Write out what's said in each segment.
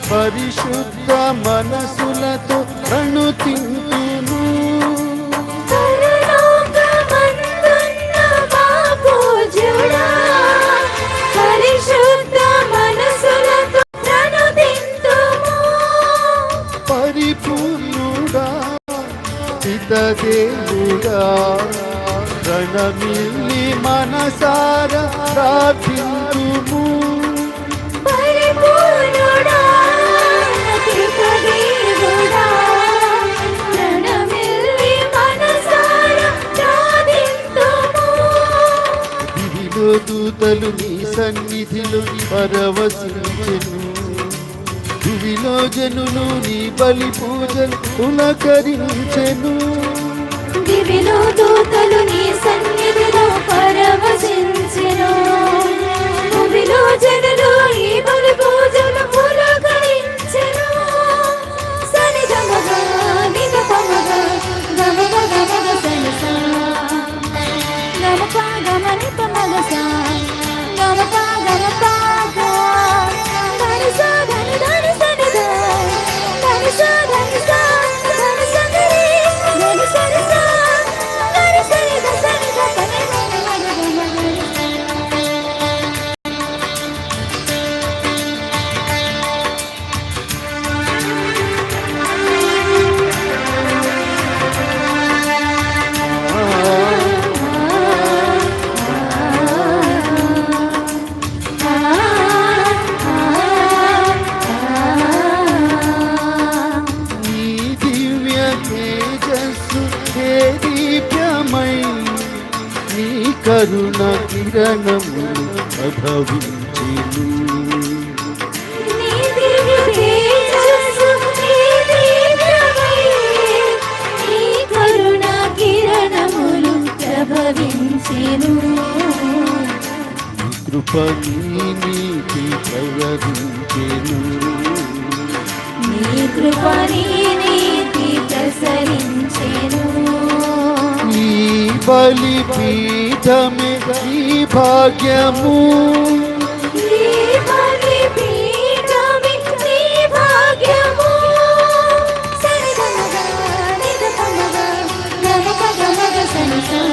పరిశుద్ధ మనసులతో ప్రణుతింతును. పరిపూర్ణుడా పితదేవుడా రణమిల్లి మనసారా ప్రార్థింతుము. దూతలు నీ సన్నిధిలో పరవశించెను. భూమిలో జనులు నీ బలి పూజలు పులకరించెను. దివిలో దూతలు నీ సన్నిధిలో పరవశించెను. భూమిలో జనులు నీ బలి పూజలు పులకరించెను. సనిధమగ నిధపమగ గమగ గమగ సనిసా గమప గమని పమగసా గమప గమప ధనిసా ధని ధని సనిధ ధనిసా ధనిసా ధని సగరి ధని సనిసా ధని సనిధ సనిధ పని కరుణ కిరణము ప్రభవించెను. కరుణ కిరణములు ప్రభవించెను. కృప నీ నీతి ప్రవహించెను. నీ కృప నీ నీతి ప్రసరించెను. ఈ బలిపీఠమే ఈ భాగ్యము. ఈ బలిపీఠమే ఈ భాగ్యము. సనిధమగ నిధపమగ గమప గమగ సనిసా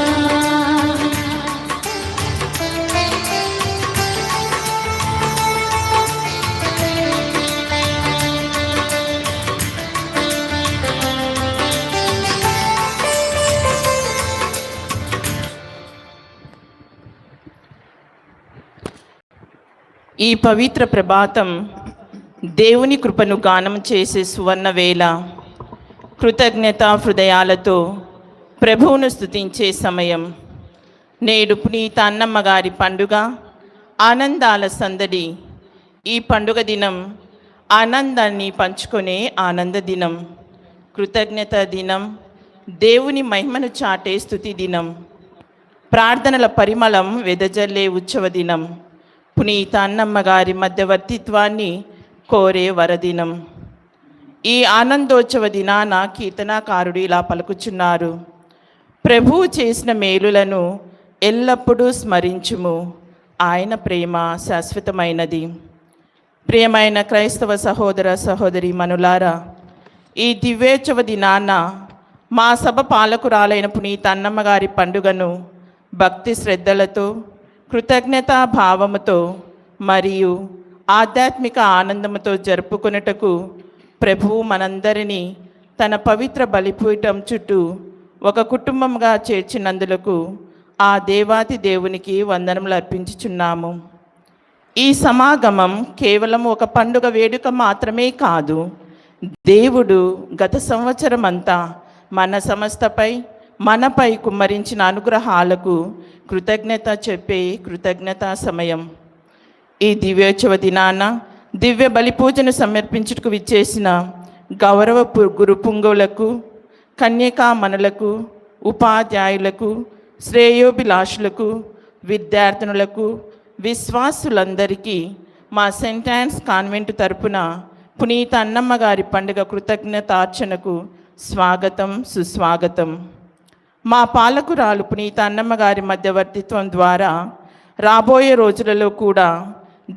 ఈ పవిత్ర ప్రభాతం దేవుని కృపను గానం చేసే సువర్ణ వేళ. కృతజ్ఞత హృదయాలతో ప్రభువును స్తుతించే సమయం. నేడు పునీత అన్నమ్మ గారి పండుగ, ఆనందాల సందడి. ఈ పండుగ దినం ఆనందాన్ని పంచుకునే ఆనంద దినం, కృతజ్ఞత దినం, దేవుని మహిమను చాటే స్తుతి దినం, ప్రార్థనల పరిమళం వెదజల్లే ఉత్సవ దినం, పునీత అన్నమ్మ గారి మధ్యవర్తిత్వాన్ని కోరే వరదినం. ఈ ఆనందోత్సవ దినాన కీర్తనాకారుడు ఇలా పలుకుచున్నారు. ప్రభువు చేసిన మేలులను ఎల్లప్పుడూ స్మరించుము, ఆయన ప్రేమ శాశ్వతమైనది. ప్రియమైన క్రైస్తవ సహోదర సహోదరి మనులారా, ఈ దివ్యోత్సవ దినాన మా సభ పాలకురాలైన పునీత అన్నమ్మ గారి పండుగను భక్తి శ్రద్ధలతో, కృతజ్ఞతా భావముతో మరియు ఆధ్యాత్మిక ఆనందముతో జరుపుకొనుటకు ప్రభువు మనందరినీ తన పవిత్ర బలిపీఠం చుట్టూ ఒక కుటుంబంగా చేర్చినందులకు ఆ దేవాతి దేవునికి వందనములు అర్పించుచున్నాము. ఈ సమాగమం కేవలం ఒక పండుగ వేడుక మాత్రమే కాదు, దేవుడు గత సంవత్సరం అంతా మన సంస్థపై మనపై కుమ్మరించిన అనుగ్రహాలకు కృతజ్ఞత చెప్పే కృతజ్ఞతా సమయం. ఈ దివ్యోత్సవ దినాన దివ్య బలి పూజను సమర్పించుటకు విచ్చేసిన గౌరవ గురు పుంగవులకు, కన్యకామణులకు, ఉపాధ్యాయులకు, శ్రేయోభిలాషులకు, విద్యార్థినులకు, విశ్వాసులందరికీ మా సెయింట్ యాన్స్ కాన్వెంట్ తరపున పునీత అన్నమ్మ గారి పండుగ కృతజ్ఞతార్చనకు స్వాగతం, సుస్వాగతం. మా పాలకురాలు పునీత అన్నమ్మ గారి మధ్యవర్తిత్వం ద్వారా రాబోయే రోజులలో కూడా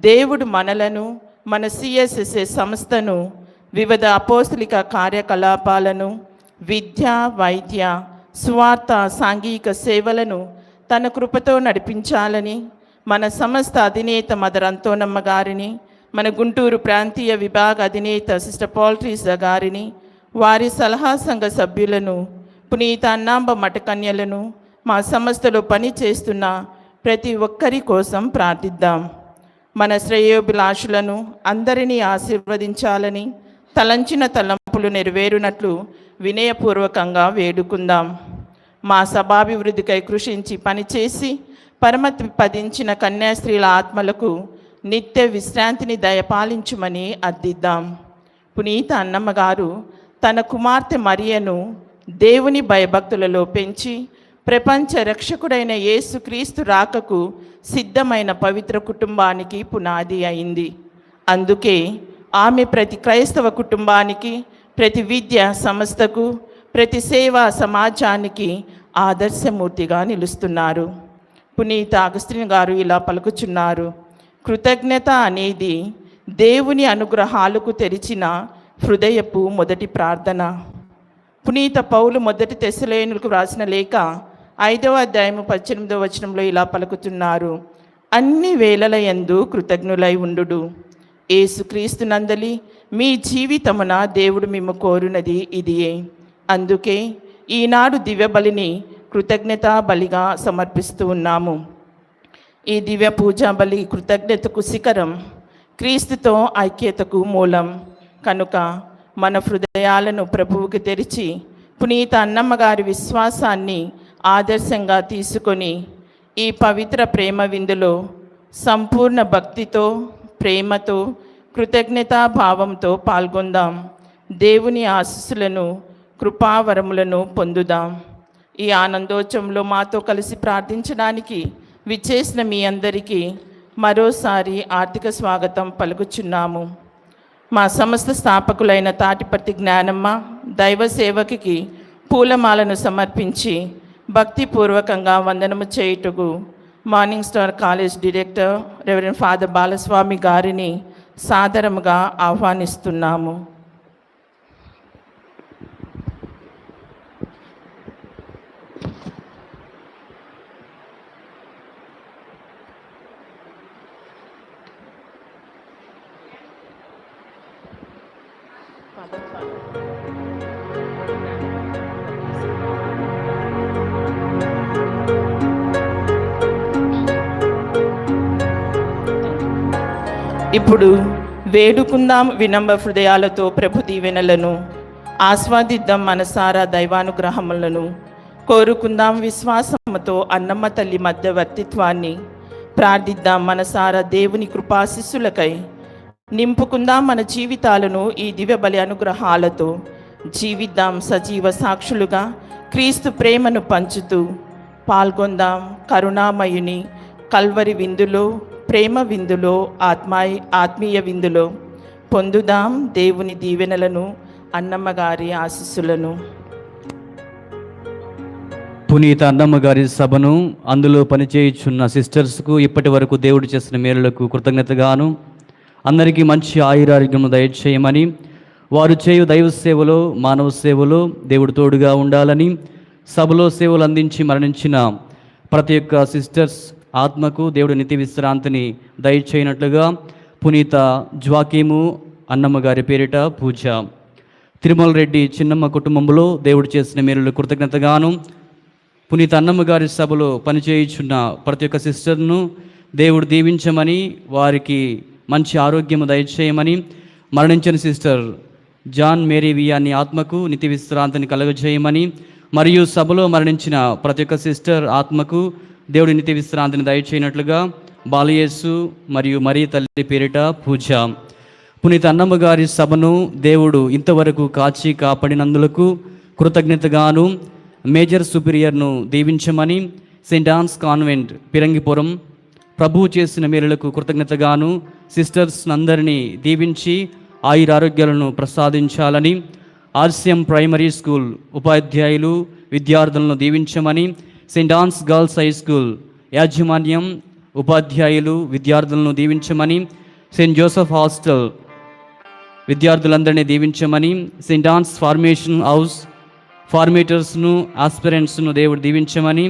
దేవుడు మనలను, మన సిఎస్ఎస్ఏ సంస్థను, వివిధ అపోస్తలిక కార్యకలాపాలను, విద్య, వైద్య, సువార్త, సాంఘిక సేవలను తన కృపతో నడిపించాలని మన సంస్థ అధినేత మదర్ అంతోనమ్మ గారిని, మన గుంటూరు ప్రాంతీయ విభాగ అధినేత సిస్టర్ పాల్ట్రీసా గారిని, వారి సలహా సంఘ సభ్యులను, పునీత అన్నాంబ మఠకన్యలను, మా సంస్థలో పనిచేస్తున్న ప్రతి ఒక్కరి కోసం ప్రార్థిద్దాం. మన శ్రేయోభిలాషులను అందరినీ ఆశీర్వదించాలని, తలంచిన తలంపులు నెరవేరునట్లు వినయపూర్వకంగా వేడుకుందాం. మా సభాభివృద్ధికై కృషించి పనిచేసి పరమతి పదించిన కన్యాస్త్రీల ఆత్మలకు నిత్య విశ్రాంతిని దయపాలించుమని అర్థిద్దాం. పునీత అన్నమ్మ గారు తన కుమార్తె మరియను దేవుని భయభక్తులలో పెంచి ప్రపంచ రక్షకుడైన యేసుక్రీస్తు రాకకు సిద్ధమైన పవిత్ర కుటుంబానికి పునాది అయింది. అందుకే ఆమె ప్రతి క్రైస్తవ కుటుంబానికి, ప్రతి విద్యా సంస్థకు, ప్రతి సేవా సమాజానికి ఆదర్శమూర్తిగా నిలుస్తున్నారు. పునీత అగస్టిన్ గారు ఇలా పలుకుచున్నారు: కృతజ్ఞత అనేది దేవుని అనుగ్రహాలకు తెరిచిన హృదయపు మొదటి ప్రార్థన. పునీత పౌలు మొదటి తెస్సలోనికీయులకు వ్రాసిన లేఖ 5వ అధ్యాయము 18వ వచనంలో ఇలా పలుకుతున్నారు: అన్ని వేళల యందు కృతజ్ఞులై ఉండుడు. యేసుక్రీస్తునందలి మీ జీవితమున దేవుడు మిమ్ము కోరునది ఇదియే. అందుకే ఈనాడు దివ్య బలిని కృతజ్ఞతా బలిగా సమర్పిస్తూ ఉన్నాము. ఈ దివ్య పూజా బలి కృతజ్ఞతకు శిఖరం, క్రీస్తుతో ఐక్యతకు మూలం. కనుక మన హృదయాలను ప్రభువుకి తెరిచి పునీత అన్నమ్మ గారి విశ్వాసాన్ని ఆదర్శంగా తీసుకొని ఈ పవిత్ర ప్రేమ విందులో సంపూర్ణ భక్తితో, ప్రేమతో, కృతజ్ఞతాభావంతో పాల్గొందాం. దేవుని ఆశీస్సులను, కృపావరములను పొందుదాం. ఈ ఆనందోత్సవంలో మాతో కలిసి ప్రార్థించడానికి విచ్చేసిన మీ అందరికీ మరోసారి ఆర్థిక స్వాగతం పలుకుచున్నాము. మా సంస్థ స్థాపకులైన తాటిపర్తి జ్ఞానమ్మ దైవ సేవకి పూలమాలను సమర్పించి భక్తిపూర్వకంగా వందనము చేయుటకు morning star college director reverend father Balaswamy గారిని సాదరముగా ఆహ్వానిస్తున్నాము. ఇప్పుడు వేడుకుందాం వినమ్ర హృదయాలతో ప్రభు దీవెనలను, ఆస్వాదిద్దాం మనసారా దైవానుగ్రహములను, కోరుకుందాం విశ్వాసముతో అన్నమ్మ తల్లి మధ్యవర్తిత్వాన్ని, ప్రార్థిద్దాం మనసారా దేవుని కృపాశిస్సులకై, నింపుకుందాం మన జీవితాలను ఈ దివ్య బలి అనుగ్రహాలతో, జీవిద్దాం సజీవ సాక్షులుగా క్రీస్తు ప్రేమను పంచుతూ, పాల్గొందాం కరుణామయుని కల్వరి విందులో, ప్రేమ విందులో, ఆత్మీయ విందులో. పొందుదాం దేవుని దీవెనలను, అన్నమ్మ గారి ఆశీస్సులను. పునీత అన్నమ్మ గారి సభను, అందులో పనిచేయుచున్న సిస్టర్స్కు ఇప్పటి వరకు దేవుడు చేసిన మేలులకు కృతజ్ఞతగాను, అందరికీ మంచి ఆయురారోగ్యము దయచేయమని, వారు చేయు దైవ సేవలో మానవ సేవలో దేవుడు తోడుగా ఉండాలని, సభలో సేవలు అందించి మరణించిన ప్రతి ఒక్క సిస్టర్స్ ఆత్మకు దేవుడు నిత్య విశ్రాంతిని దయచేయనట్లుగా పునీత జ్వాకీము అన్నమ్మ గారి పేరిట పూజ. తిరుమల రెడ్డి చిన్నమ్మ కుటుంబంలో దేవుడు చేసిన మేలులు కృతజ్ఞతగాను పునీత అన్నమ్మ గారి సభలో పనిచేయుచున్న ప్రతి ఒక్క సిస్టర్ను దేవుడు దీవించమని, వారికి మంచి ఆరోగ్యము దయచేయమని, మరణించిన సిస్టర్ జాన్ మేరీ వియాని ఆత్మకు నిత్య విశ్రాంతిని కలుగజేయమని, మరియు సభలో మరణించిన ప్రతి ఒక్క సిస్టర్ ఆత్మకు దేవుడి నిత్య విశ్రాంతిని దయచేయనట్లుగా బాలయేసు మరియు మరీ తల్లి పేరిట పూజ. పునీత అన్నమ్మ గారి సభను దేవుడు ఇంతవరకు కాచి కాపాడినందులకు కృతజ్ఞతగాను మేజర్ సుపీరియర్ను దీవించమని, సెయింట్ ఆన్స్ కాన్వెంట్ పిరంగిపురం ప్రభువు చేసిన మేలులకు కృతజ్ఞతగాను సిస్టర్స్ అందరినీ దీవించి ఆయురారోగ్యాలను ప్రసాదించాలని, ఆర్సిఎం ప్రైమరీ స్కూల్ ఉపాధ్యాయులు విద్యార్థులను దీవించమని, saint Ann's girls high school యాజమాన్యం ఉపాధ్యాయులు విద్యార్థులను దీవించమని, సెయింట్ జోసెఫ్ హాస్టల్ విద్యార్థులందరినీ దీవించమని, సెయింట్ ఆన్స్ ఫార్మేషన్ హౌస్ ఫార్మేటర్స్ను ఆస్పిరెంట్స్ను దేవుడు దీవించమని,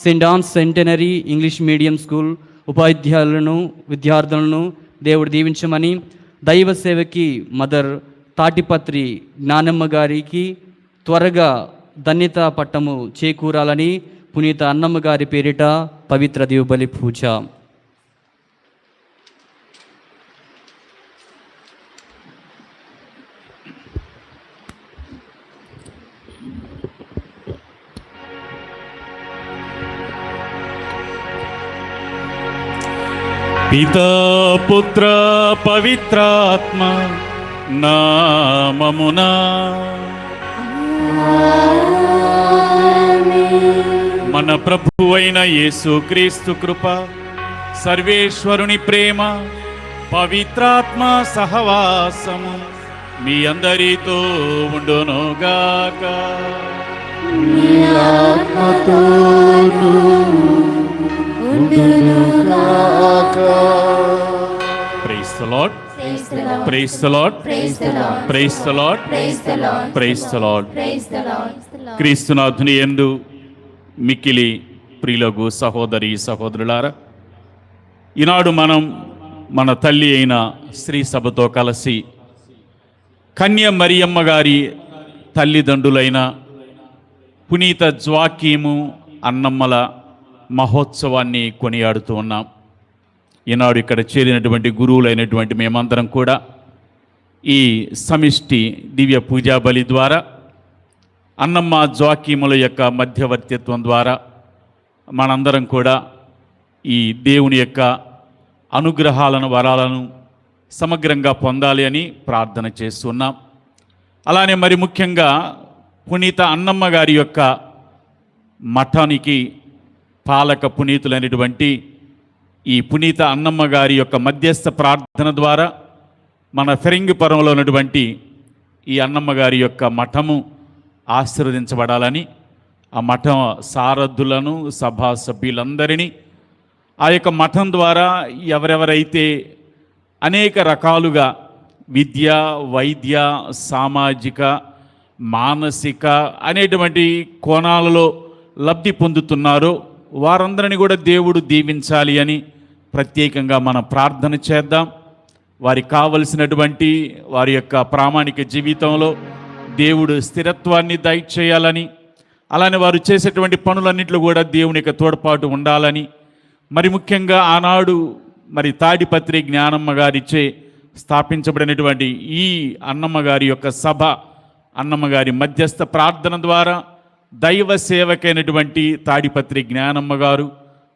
saint Ann's centenary English medium school ఉపాధ్యాయులను విద్యార్థులను దేవుడు దీవించమని, దైవ సేవకి మదర్ తాటిపత్రి జ్ఞానమ్మ గారికి త్వరగా ధన్యతా పట్టము చేకూరాలని పునీత అన్నమ్మ గారి పేరిట పవిత్ర దీవబలి పూజ. పితా పుత్ర పవిత్రాత్మ నామమునా మన ప్రభువైన యేసుక్రీస్తు కృప, సర్వేశ్వరుని ప్రేమ, పవిత్రాత్మ సహవాసము మీ అందరితో ఉండునుగాక. Praise the Lord. Praise the Lord. Praise the Lord. Praise the Lord. Praise the Lord. Praise the Lord. Praise the Lord. క్రీస్తునాథుని యందు మిక్కిలి ప్రియులకు సహోదరి సహోదరులారా, ఈనాడు మనం మన తల్లి అయిన శ్రీ సభతో కలిసి కన్య మరియమ్మ గారి తల్లిదండ్రులైన పునీత జ్వాకీము అన్నమ్మల మహోత్సవాన్ని కొనియాడుతూ ఉన్నాం. ఈనాడు ఇక్కడ చేరినటువంటి గురువులైనటువంటి మేమందరం కూడా ఈ సమిష్టి దివ్య పూజా బలి ద్వారా అన్నమ్మ జ్వాకీముల యొక్క మధ్యవర్తిత్వం ద్వారా మనందరం కూడా ఈ దేవుని యొక్క అనుగ్రహాలను వరాలను సమగ్రంగా పొందాలి అని ప్రార్థన చేస్తున్నాం. అలానే మరి ముఖ్యంగా పునీత అన్నమ్మ గారి యొక్క మఠానికి పాలక పునీతులైనటువంటి ఈ పునీత అన్నమ్మ గారి యొక్క మధ్యస్థ ప్రార్థన ద్వారా మన ఫిరంగిపురంలో ఉన్నటువంటి ఈ అన్నమ్మ గారి యొక్క మఠము ఆశీర్వదించబడాలని, ఆ మఠం సారథులను సభా సభ్యులందరినీ ఆ యొక్క మఠం ద్వారా ఎవరెవరైతే అనేక రకాలుగా విద్య, వైద్య, సామాజిక, మానసిక అనేటువంటి కోణాలలో లబ్ధి పొందుతున్నారో వారందరినీ కూడా దేవుడు దీవించాలి అని ప్రత్యేకంగా మనం ప్రార్థన చేద్దాం. వారికి కావలసినటువంటి వారి యొక్క ప్రామాణిక జీవితంలో దేవుడు స్థిరత్వాన్ని దయచేయాలని, అలానే వారు చేసేటువంటి పనులన్నింటిలో కూడా దేవుని యొక్క తోడ్పాటు ఉండాలని, మరి ముఖ్యంగా ఆనాడు మరి తాడిపత్రి జ్ఞానమ్మ గారిచే స్థాపించబడినటువంటి ఈ అన్నమ్మ గారి యొక్క సభ, అన్నమ్మ గారి మధ్యస్థ ప్రార్థన ద్వారా దైవ సేవకైనటువంటి తాడిపత్రి జ్ఞానమ్మ గారు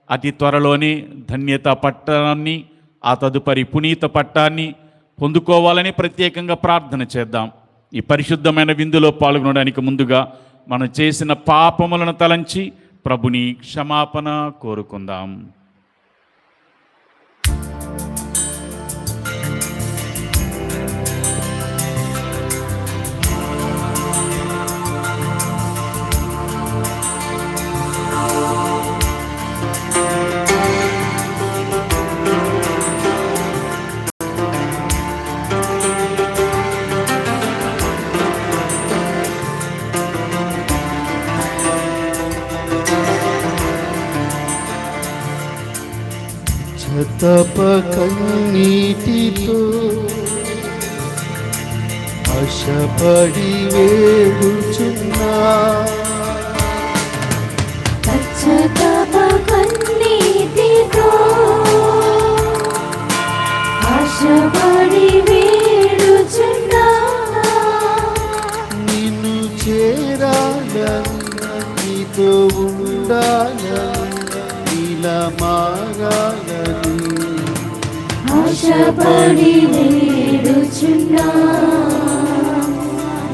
అతి త్వరలోనే ధన్యత పట్టాన్ని, ఆ తదుపరి పునీత పట్టాన్ని పొందుకోవాలని ప్రత్యేకంగా ప్రార్థన చేద్దాం. ఈ పరిశుద్ధమైన విందులో పాల్గొనడానికి ముందుగా మనం చేసిన పాపములను తలంచి ప్రభుని క్షమాపణ కోరుకుందాం. పశ్చాత్తాప కన్నీటితో ఆశపడి వేడుచున్నా పశ్చాత్తాప కన్నీటితో ఆశపడి వేడుచున్నా నిన్ను చేరాలని నీతో ఉండాలని నీలా మారాలని ఆశపడి వేడుచున్నా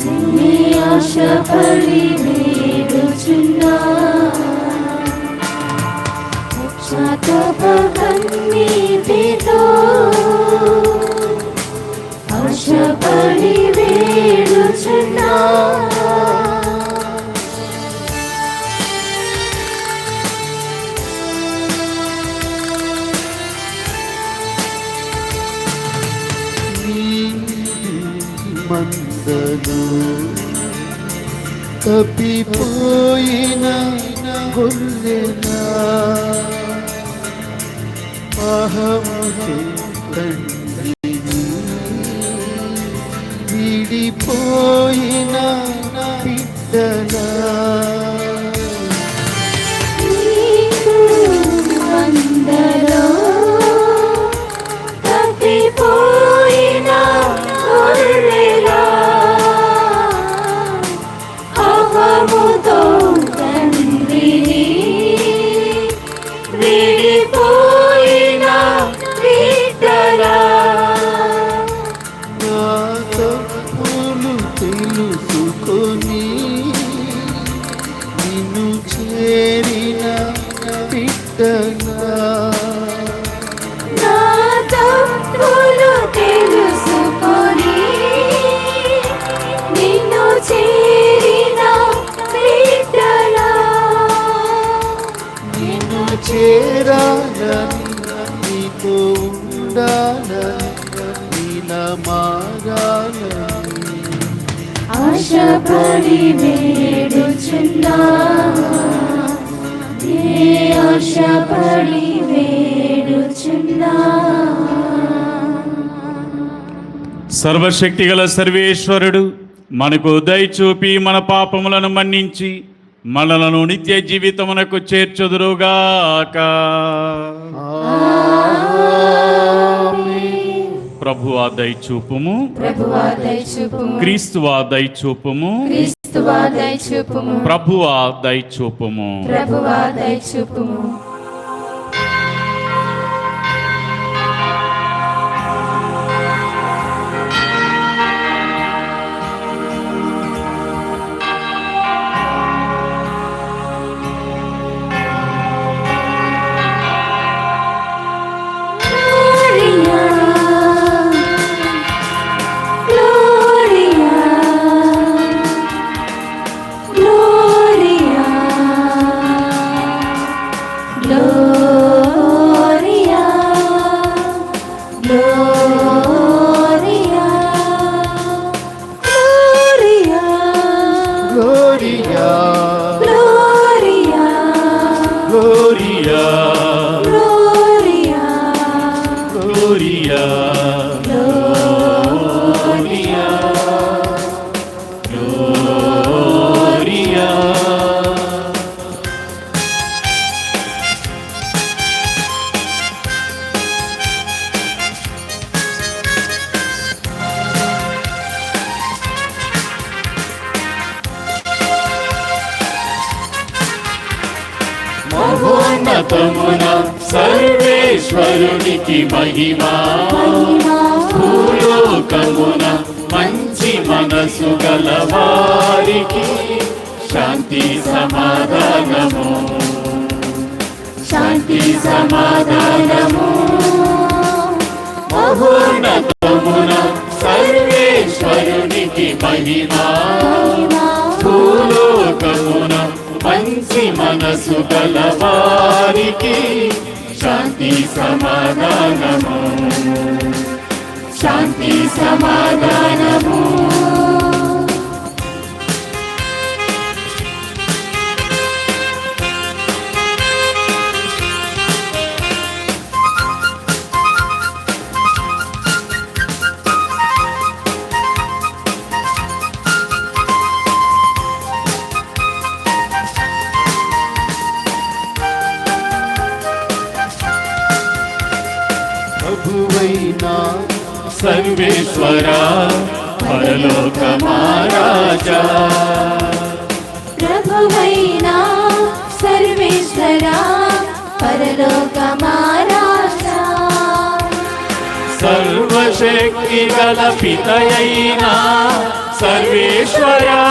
నిన్నే ఆశపడి వేడుచున్నా పశ్చాత్తాప కన్నీటితో ఆశపడి వేడుచున్నా మందను తప్పిపోయిన గొర్రెలా అహముకే తండ్రిని విడిపోయిన బిడ్డలా నీకు వందలో తప్పిపోయిన గొర్రెలా అహముతో తండ్రిని విడిపోయిన బిడ్డలా నా తప్పులు తెలుసుకొని నిన్ను చేరిన బిడ్డలా నా తప్పులు తెలుసుకొని నిన్ను చేరిన బిడ్డలా నిన్ను చేరాలని నీతో ఉండాలని నీలా మారాలని ఆశపడి వేడుచున్నా ఏ ఆశపడి వేడుచున్నా సర్వశక్తిగల సర్వేశ్వరుడు మనకు దయ చూపి మన పాపములను మన్నించి మనలను నిత్య జీవితమునకు చేర్చుదురుగాక. ప్రభువా దయ చూపుము, ప్రభువా దయ చూపుము, క్రీస్తువా దయ చూపుము, క్రీస్తువా దయ చూపుము, ప్రభువా దయ చూపుము. ప్రభువా దయ చూపుము. మహోన్నతమున సర్వేశ్వరునికి మహిమా, భూలోకమున మంచి మనసు గలవారికి శాంతి సమాధానము, శాంతి సమాధానము. మహోన్నతమున సర్వేశ్వరునికి మహిమా, భూలోకమున మంచి మనసు గలవారికి శాంతి సమాధానము, శాంతి సమాధానము. ప్రభువైనా సర్వేశ్వరా పరలోక మహారాజా ప్రభువైనా సర్వేశ్వరా పరలోక మహారాజా సర్వశక్తి గల పితయైనా సర్వేశ్వరా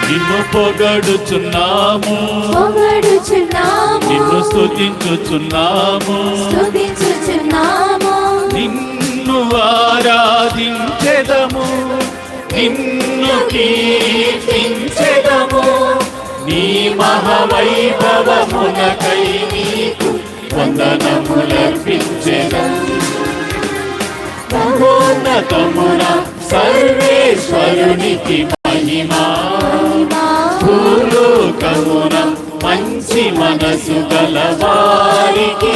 నిన్ను పొగడుచున్నాము నిన్ను స్తుతించుచున్నాము నిన్ను ఆరాధించెదము నిన్ను కీర్తించెదము నీ మహావైభవమునకై నీకు వందనములర్పించెదము మహోన్నతమున సర్వేశ్వరునికి మహిమా భూలోకమున మంచి మనసు గల వారికి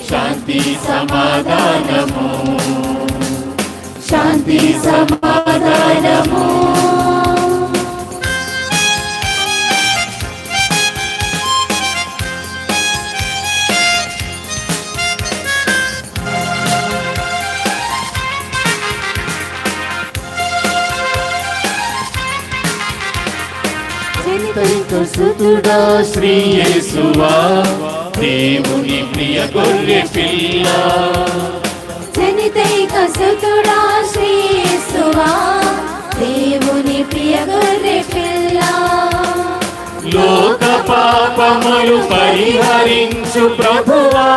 శాంతి సమాధానము శాంతి సమాధానము సుతుడా శ్రీ యేసువా దేవుని ప్రియ గొర్రె పిల్ల జనితైక సుతుడా శ్రీ యేసువా దేవుని ప్రియ గొర్రె పిల్ల లోక పాపములు పరిహరించు ప్రభువా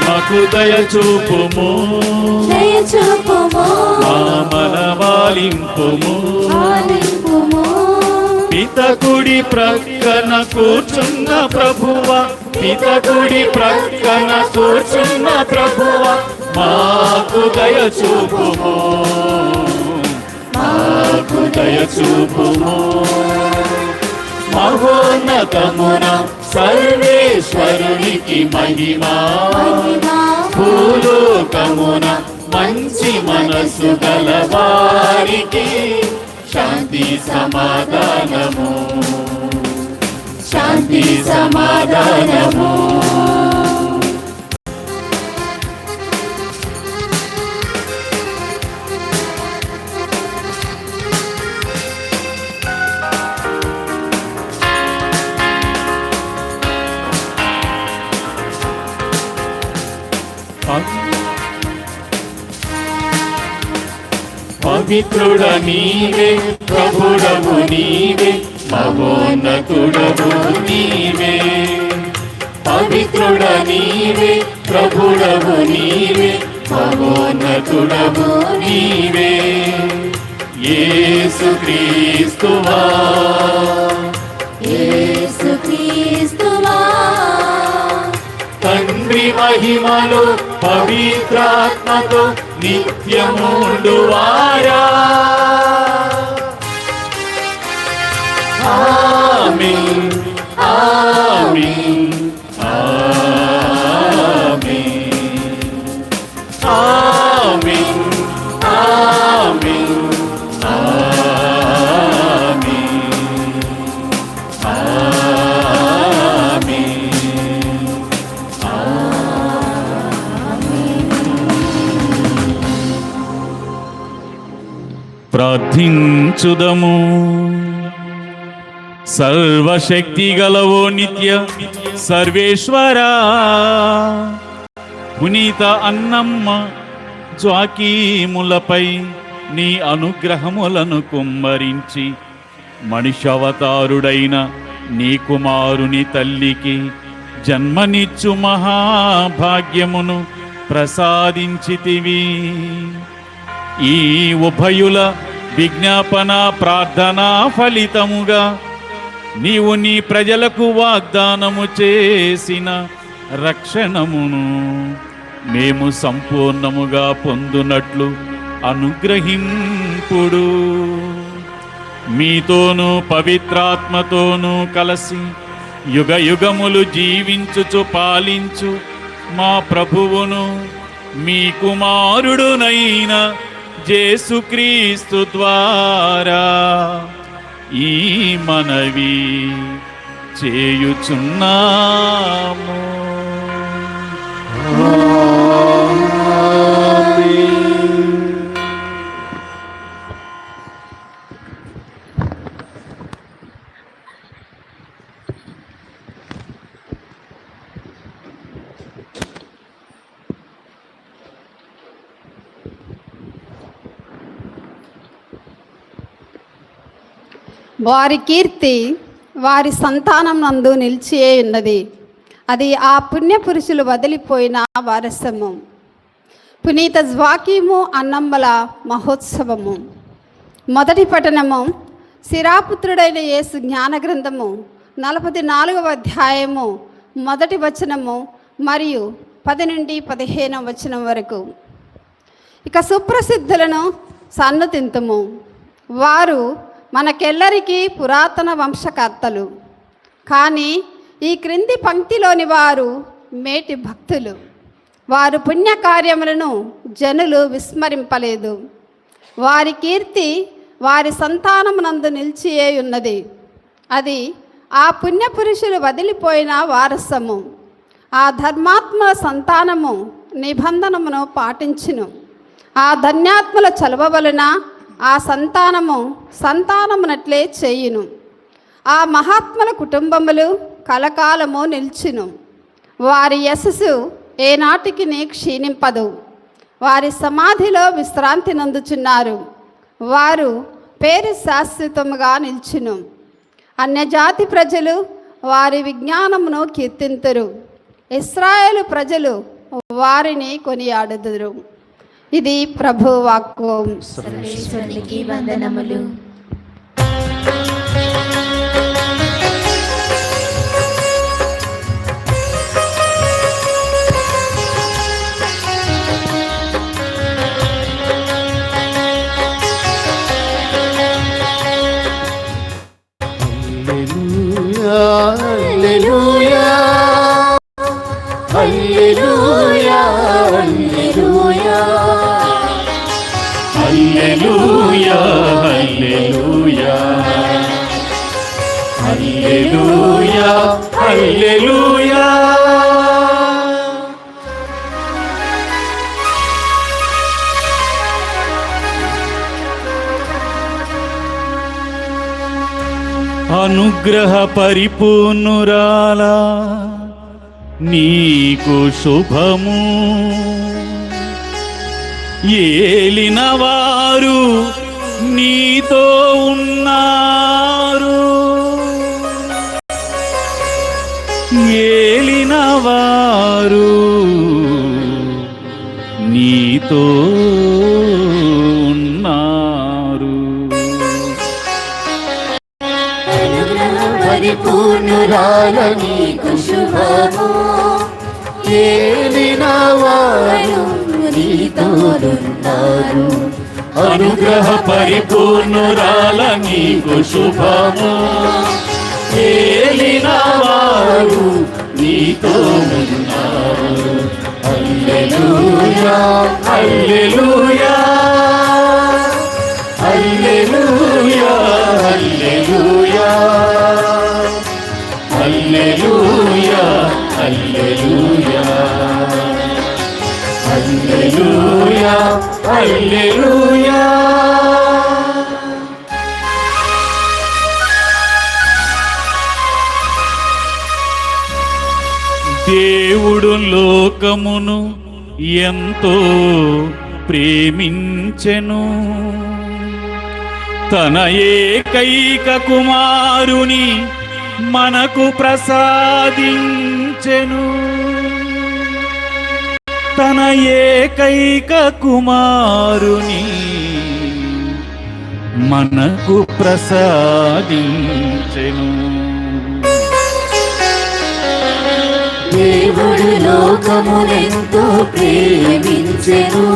మాకు దయచూపుము మా మనవాలింపుము పితకుడి ప్రక్కన కూర్చున్న ప్రభువా పితకుడి ప్రక్కన కూర్చున్న ప్రభువా మాకు దయచూపుము మాకు దయచూపుము మహోన్నతమున సర్వేశ్వరునికి మహిమా భూలోకమున మంచి మనసు గల వారికి శాంతి సమాధానము శాంతి సమాధానము పవిత్రుడ నీవే ప్రభుడవు నీవే మహోన్నతుడవు నీవే పవిత్రుడ నీవే ప్రభుడవు నీవే మహోన్నతుడవు నీవే యేసుక్రీస్తువా యేసుక్రీస్తువా తండ్రి మహిమలో పవిత్రాత్మతో నిత్యముండువారా ఆమేన్ ఆమేన్ ఆమేన్ ఆమేన్ ఆమేన్ ప్రార్థించుదము. సర్వశక్తి గలవో నిత్య సర్వేశ్వరా, పునీత అన్నమ్మ జ్వాకీములపై నీ అనుగ్రహములను కుమ్మరించి మనిషవతారుడైన నీ కుమారుని తల్లికి జన్మనిచ్చు మహాభాగ్యమును ప్రసాదించితివి. ఈ ఉభయుల విజ్ఞాపన ప్రార్థనా ఫలితముగా నీవు నీ ప్రజలకు వాగ్దానము చేసిన రక్షణమును మేము సంపూర్ణముగా పొందునట్లు అనుగ్రహింపుడు. మీతోనూ పవిత్రాత్మతోనూ కలిసి యుగ యుగములు జీవించుచు పాలించు మా ప్రభువును మీ కుమారుడునైన యేసుక్రీస్తు ద్వారా ఈ మనవి చేయుచున్నాము. వారి కీర్తి వారి సంతానం నందు నిలిచి ఉన్నది. అది ఆ పుణ్య పురుషులు వదిలిపోయిన వారసము. పునీత జ్వాకీము అన్నమ్మల మహోత్సవము. మొదటి పఠనము శిరాపుత్రుడైన యేసు జ్ఞాన గ్రంథము 44వ అధ్యాయము 1వ వచనము మరియు 10 నుండి 15వ వచనం వరకు. ఇక సుప్రసిద్ధులను సన్నుతింతుము. వారు మనకెల్లరికీ పురాతన వంశకర్తలు. కానీ ఈ క్రింది పంక్తిలోని వారు మేటి భక్తులు. వారు పుణ్యకార్యములను జనులు విస్మరింపలేదు. వారి కీర్తి వారి సంతానమునందు నిలిచియే ఉన్నది. అది ఆ పుణ్యపురుషులు వదిలిపోయిన వారసము. ఆ ధర్మాత్మల సంతానము నిబంధనమును పాటించును. ఆ ధన్యాత్మల చలువ వలన ఆ సంతానమునట్లే చేయును. ఆ మహాత్ముల కుటుంబములు కలకాలము నిల్చును. వారి యశస్సు ఏనాటికి క్షీణింపదు. వారి సమాధిలో విశ్రాంతి నందుచున్నారు. వారు పేరు శాశ్వతముగా నిల్చును. అన్యజాతి ప్రజలు వారి విజ్ఞానమును కీర్తింతురు. ఇశ్రాయేలు ప్రజలు వారిని కొనియాడుదురు. ఇది ప్రభు వాక్కు. సర్వేశ్వరునికి వందనములు. హల్లెలూయా hallelujah hallelujah hallelujah hallelujah hallelujah హల్లెలూయా. అనుగ్రహ పరిపూర్ణురాలా నీకు శుభము. ఏలిన వారు నీతో ఉన్నారు. ఏలిన వారు నీతో ఉన్నారు. పరిపూర్ణురాల నీకు శుభము. ఏలిన వారు నీతోనున్నారు. అనుగ్రహ పరిపూర్ణురాల నీకు శుభము. ఏలిన వారు నీతో ఉన్నారు. హల్లెలూయా hallelujah hallelujah hallelujah hallelujah hallelujah hallelujah హల్లెలూయా. దేవుడు లోకమును ఎంతో ప్రేమించెను. తన ఏకైక కుమారుని మనకు ప్రసాదించెను. తన ఏకైక కుమారుని మనకు ప్రసాదించెను. దేవుడు లోకమునెంతో ప్రేమించెను.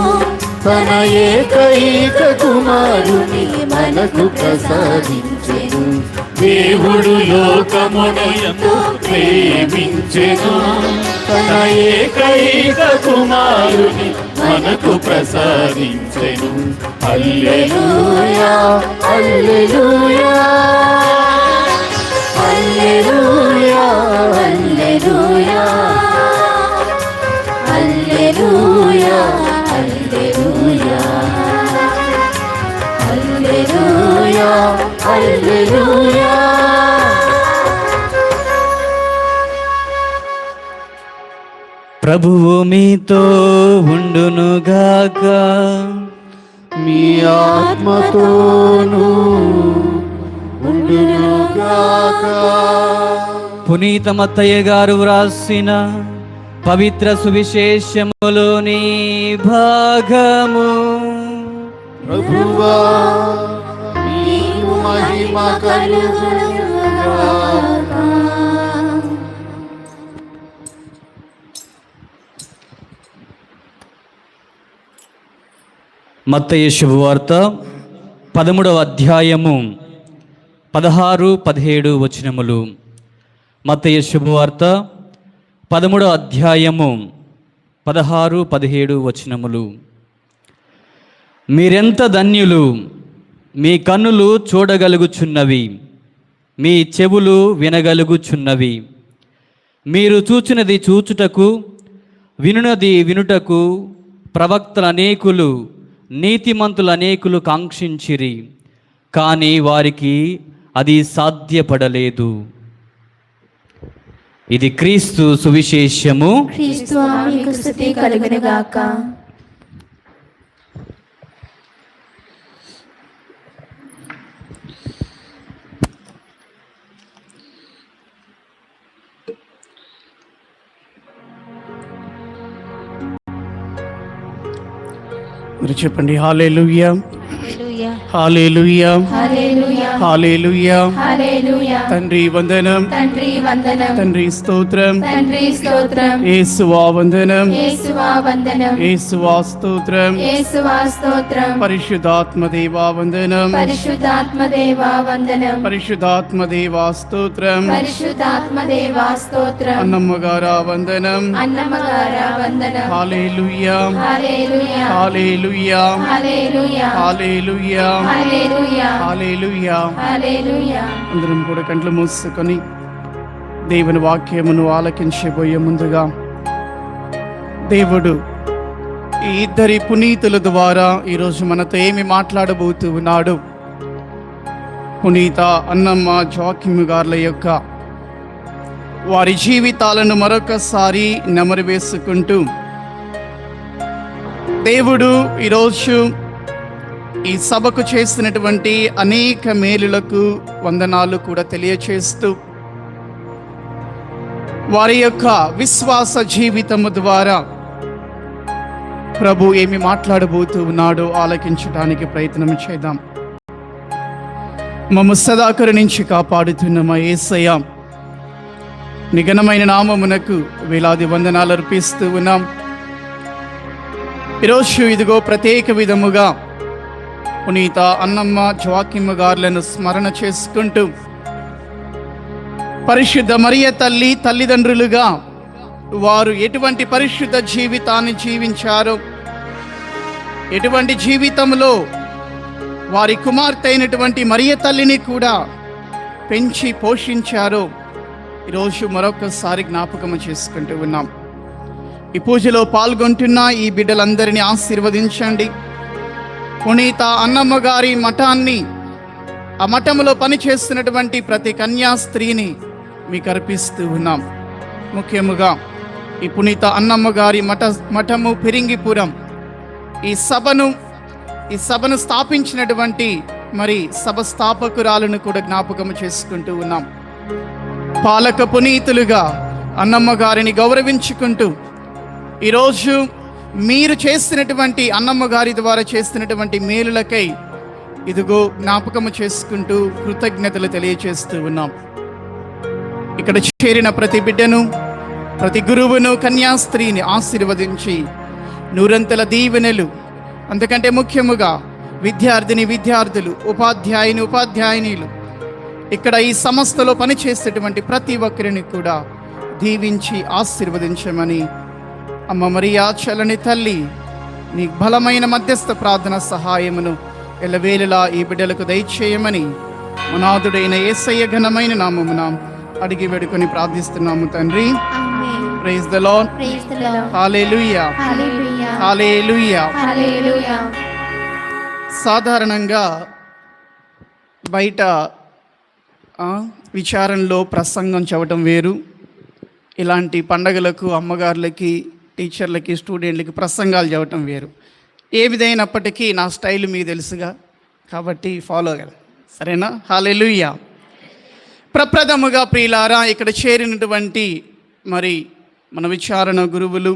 తన ఏకైక కుమారుని మనకు ప్రసాదించెను. దేవుడు లోకమును ఎంతో ప్రేమించెను. తన ఏకైక కుమారుని మనకు ప్రసాదించెను. హల్లెలూయా hallelujah hallelujah hallelujah hallelujah hallelujah hallelujah హల్లెలూయా. ప్రభువు మీతో ఉండునుగాక. మీ ఆత్మతోనూ ఉండునుగాక. పునీత మత్తయ్య గారు వ్రాసిన పవిత్ర సువిశేషములోని భాగము. ప్రభువా నీకు మహిమ కలుగునుగాక. మత్తయి శుభవార్త 13వ అధ్యాయము 16-17 వచనములు. మత్తయి శుభవార్త 13వ అధ్యాయము 16-17 వచనములు. మీరెంత ధన్యులు, మీ కన్నులు చూడగలుగుచున్నవి, మీ చెవులు వినగలుగుచున్నవి. మీరు చూచినది చూచుటకు, వినునది వినుటకు ప్రవక్తలు అనేకులు, నీతిమంతులు అనేకులు కాంక్షించిరి, కానీ వారికి అది సాధ్యపడలేదు. ఇది క్రీస్తు సువిశేషము. క్రీస్తువా మీకు స్తుతి కలుగునుగాక. మీరు చెప్పండి హల్లెలూయా హల్లెలూయా హల్లెలూయా హల్లెలూయా హల్లెలూయా. హల్లెలూయా. తండ్రి వందనం, తండ్రి వందనం, తండ్రి స్తోత్రం, తండ్రి స్తోత్రం, యేసువా వందనం, యేసువా వందనం, యేసువా స్తోత్రం, యేసువా స్తోత్రం, పరిశుద్ధాత్మ దేవా వందనం, పరిశుద్ధాత్మ దేవా వందనం, పరిశుద్ధాత్మ దేవా స్తోత్రం, పరిశుద్ధాత్మ దేవా స్తోత్రం, అన్నమ్మగారా వందనం. అన్నమగారా వందనం. హల్లెలూయా hallelujah hallelujah hallelujah hallelujah hallelujah hallelujah. హల్లెలూయా. అందరం కూడా కంట్లు మూసుకొని దేవుని వాక్యమును ఆలకించబోయే ముందుగా దేవుడు ఈ ఇద్దరి పునీతుల ద్వారా ఈరోజు మనతో ఏమి మాట్లాడబోతూ ఉన్నాడు. పునీత అన్నమ్మ జోకిమ్ గార్ల యొక్క వారి జీవితాలను మరొకసారి నెమరు వేసుకుంటూ దేవుడు ఈరోజు ఈ సభకు చేసినటువంటి అనేక మేలులకు వందనాలు కూడా తెలియచేస్తూ వారి యొక్క విశ్వాస జీవితము ద్వారా ప్రభు ఏమి మాట్లాడబోతూ ఉన్నాడో ఆలకించడానికి ప్రయత్నం చేద్దాం. మమ్ము సదా కరుణించి కాపాడుతున్న మా యేసయ్య నిఘనమైన నామమునకు వేలాది వందనాలు అర్పిస్తూ ఉన్నాం. ఈరోజు ఇదిగో ప్రత్యేక విధముగా పునీత అన్నమ్మ జోకిమ్ గార్లను స్మరణ చేసుకుంటూ పరిశుద్ధ మరియ తల్లి తల్లిదండ్రులుగా వారు ఎటువంటి పరిశుద్ధ జీవితాన్ని జీవించారో, ఎటువంటి జీవితంలో వారి కుమార్తె అయినటువంటి మరియ తల్లిని కూడా పెంచి పోషించారో ఈరోజు మరొకసారి జ్ఞాపకం చేసుకుంటూ ఉన్నాం. ఈ పూజలో పాల్గొంటున్న ఈ బిడ్డలందరినీ ఆశీర్వదించండి. పునీత అన్నమ్మ గారి మఠాన్ని, ఆ మఠంలో పనిచేస్తున్నటువంటి ప్రతి కన్యా స్త్రీని మీకు అర్పిస్తూ ఉన్నాం. ముఖ్యముగా ఈ పునీత అన్నమ్మ గారి మఠము పిరింగిపురం ఈ సభను స్థాపించినటువంటి మరి సభ స్థాపకురాలను కూడా జ్ఞాపకం చేసుకుంటూ ఉన్నాం. పాలక పునీతులుగా అన్నమ్మ గారిని గౌరవించుకుంటూ ఈరోజు మీరు చేస్తున్నటువంటి అన్నమ్మ గారి ద్వారా చేస్తున్నటువంటి మేలులకై ఇదిగో జ్ఞాపకము చేసుకుంటూ కృతజ్ఞతలు తెలియచేస్తూ ఉన్నాం. ఇక్కడ చేరిన ప్రతి బిడ్డను, ప్రతి గురువును, కన్యాస్త్రీని ఆశీర్వదించి నూరంతల దీవెనలు, అందుకంటే ముఖ్యముగా విద్యార్థులు, ఉపాధ్యాయునిలు, ఇక్కడ ఈ సంస్థలో పనిచేసేటువంటి ప్రతి ఒక్కరిని కూడా దీవించి ఆశీర్వదించమని అమ్మ మరియా చల్లని తల్లి నీ బలమైన మధ్యస్థ ప్రార్థన సహాయమును ఎల్లవేళలా ఈ బిడ్డలకు దయచేయమని మనాథుడైన యేసయ్య ఘనమైన నామమున అడిగి వేడుకొని ప్రార్థిస్తున్నాము తండ్రి. Amen. Praise the lord. Praise the lord. Hallelujah. Hallelujah. Hallelujah. Hallelujah. సాధారణంగా బయట విచారణలో ప్రసంగం చెప్పడం వేరు, ఇలాంటి పండగలకు అమ్మగారులకి, టీచర్లకి, స్టూడెంట్లకి ప్రసంగాలు చెప్పడం వేరు. ఏ విధమైనప్పటికీ నా స్టైల్ మీకు తెలుసుగా, కాబట్టి ఫాలో కదా, సరేనా? హల్లెలూయా. ప్రప్రథముగా ప్రియులారా, ఇక్కడ చేరినటువంటి మరి మన విచారణ గురువులు,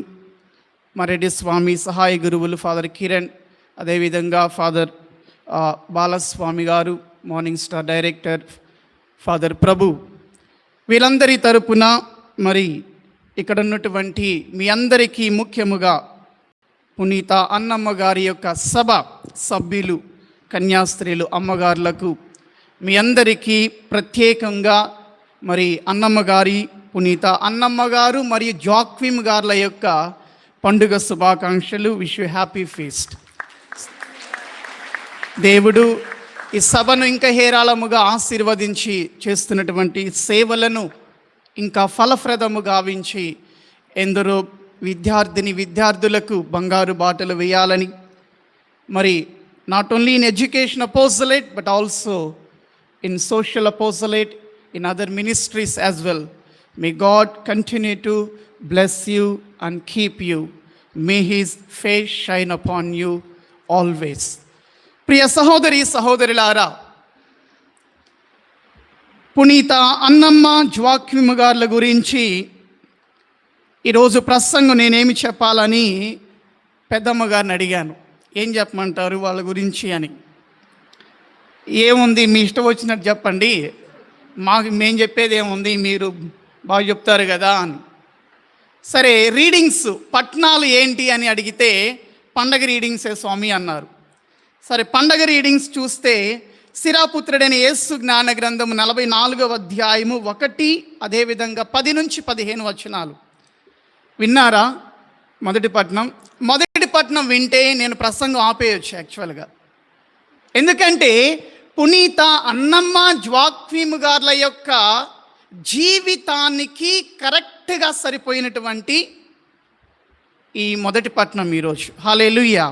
మరెడ్డి స్వామి సహాయ గురువులు ఫాదర్ కిరణ్, అదేవిధంగా ఫాదర్ బాలస్వామి గారు, మార్నింగ్ స్టార్ డైరెక్టర్ ఫాదర్ ప్రభు, వీళ్ళందరి తరపున మరి ఇక్కడ ఉన్నటువంటి మీ అందరికీ, ముఖ్యముగా పునీత అన్నమ్మ గారి యొక్క సభ సభ్యులు, కన్యాస్త్రీలు, అమ్మగారులకు మీ అందరికీ ప్రత్యేకంగా మరి అన్నమ్మ గారి, పునీత అన్నమ్మ గారు మరియు జాక్విమ్ గారుల యొక్క పండుగ శుభాకాంక్షలు. Wish you happy feast. దేవుడు ఈ సభను ఇంకా హేరాళముగా ఆశీర్వదించి చేస్తున్నటువంటి సేవలను ఇంకా ఫలప్రదము గావించి ఎందరో విద్యార్థులకు బంగారు బాటలు వేయాలని, మరి not only in education apostolate but also in social apostolate, in other ministries as well. May God continue to bless you and keep you. May His face shine upon you always. ప్రియ సహోదరి సహోదరులారా, పునీత అన్నమ్మ జ్వాక్విమ్ గార్ల గురించి ఈరోజు ప్రసంగం నేనేమి చెప్పాలని పెద్దమ్మ గారిని అడిగాను, ఏం చెప్పమంటారు వాళ్ళ గురించి అని. ఏముంది, మీ ఇష్టం వచ్చినట్టు చెప్పండి, మేము చెప్పేది ఏముంది, మీరు బాగా చెప్తారు కదా అని. సరే, రీడింగ్స్ పట్నాలు ఏంటి అని అడిగితే పండగ రీడింగ్సే స్వామి అన్నారు. సరే, పండగ రీడింగ్స్ చూస్తే సిరాపుత్రుడైన యేసు జ్ఞాన గ్రంథము 44వ అధ్యాయము 1, అదేవిధంగా 10 నుంచి 15 వచనాలు విన్నారా? మొదటి పట్నం వింటే నేను ప్రసంగం ఆపేయచ్చు యాక్చువల్గా. ఎందుకంటే పునీత అన్నమ్మ జ్వాక్విమ్ గార్ల యొక్క జీవితానికి కరెక్ట్గా సరిపోయినటువంటి ఈ మొదటి పట్నం ఈరోజు. హల్లెలూయా.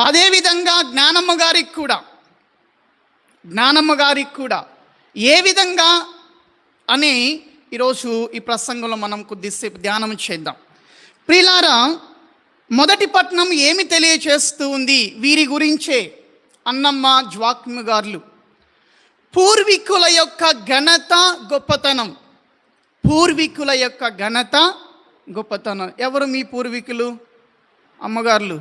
అదేవిధంగా జ్ఞానమ్మ గారికి కూడా ఏ విధంగా అని ఈరోజు ఈ ప్రసంగంలో మనం కొద్దిసేపు ధ్యానం చేద్దాం. ప్రియులారా, మొదటి పట్నం ఏమి తెలియచేస్తూ ఉంది వీరి గురించే. అన్నమ్మ జ్వాక్విమ్ గార్లు పూర్వీకుల యొక్క ఘనత గొప్పతనం. ఎవరు మీ పూర్వీకులు? అమ్మగారులు,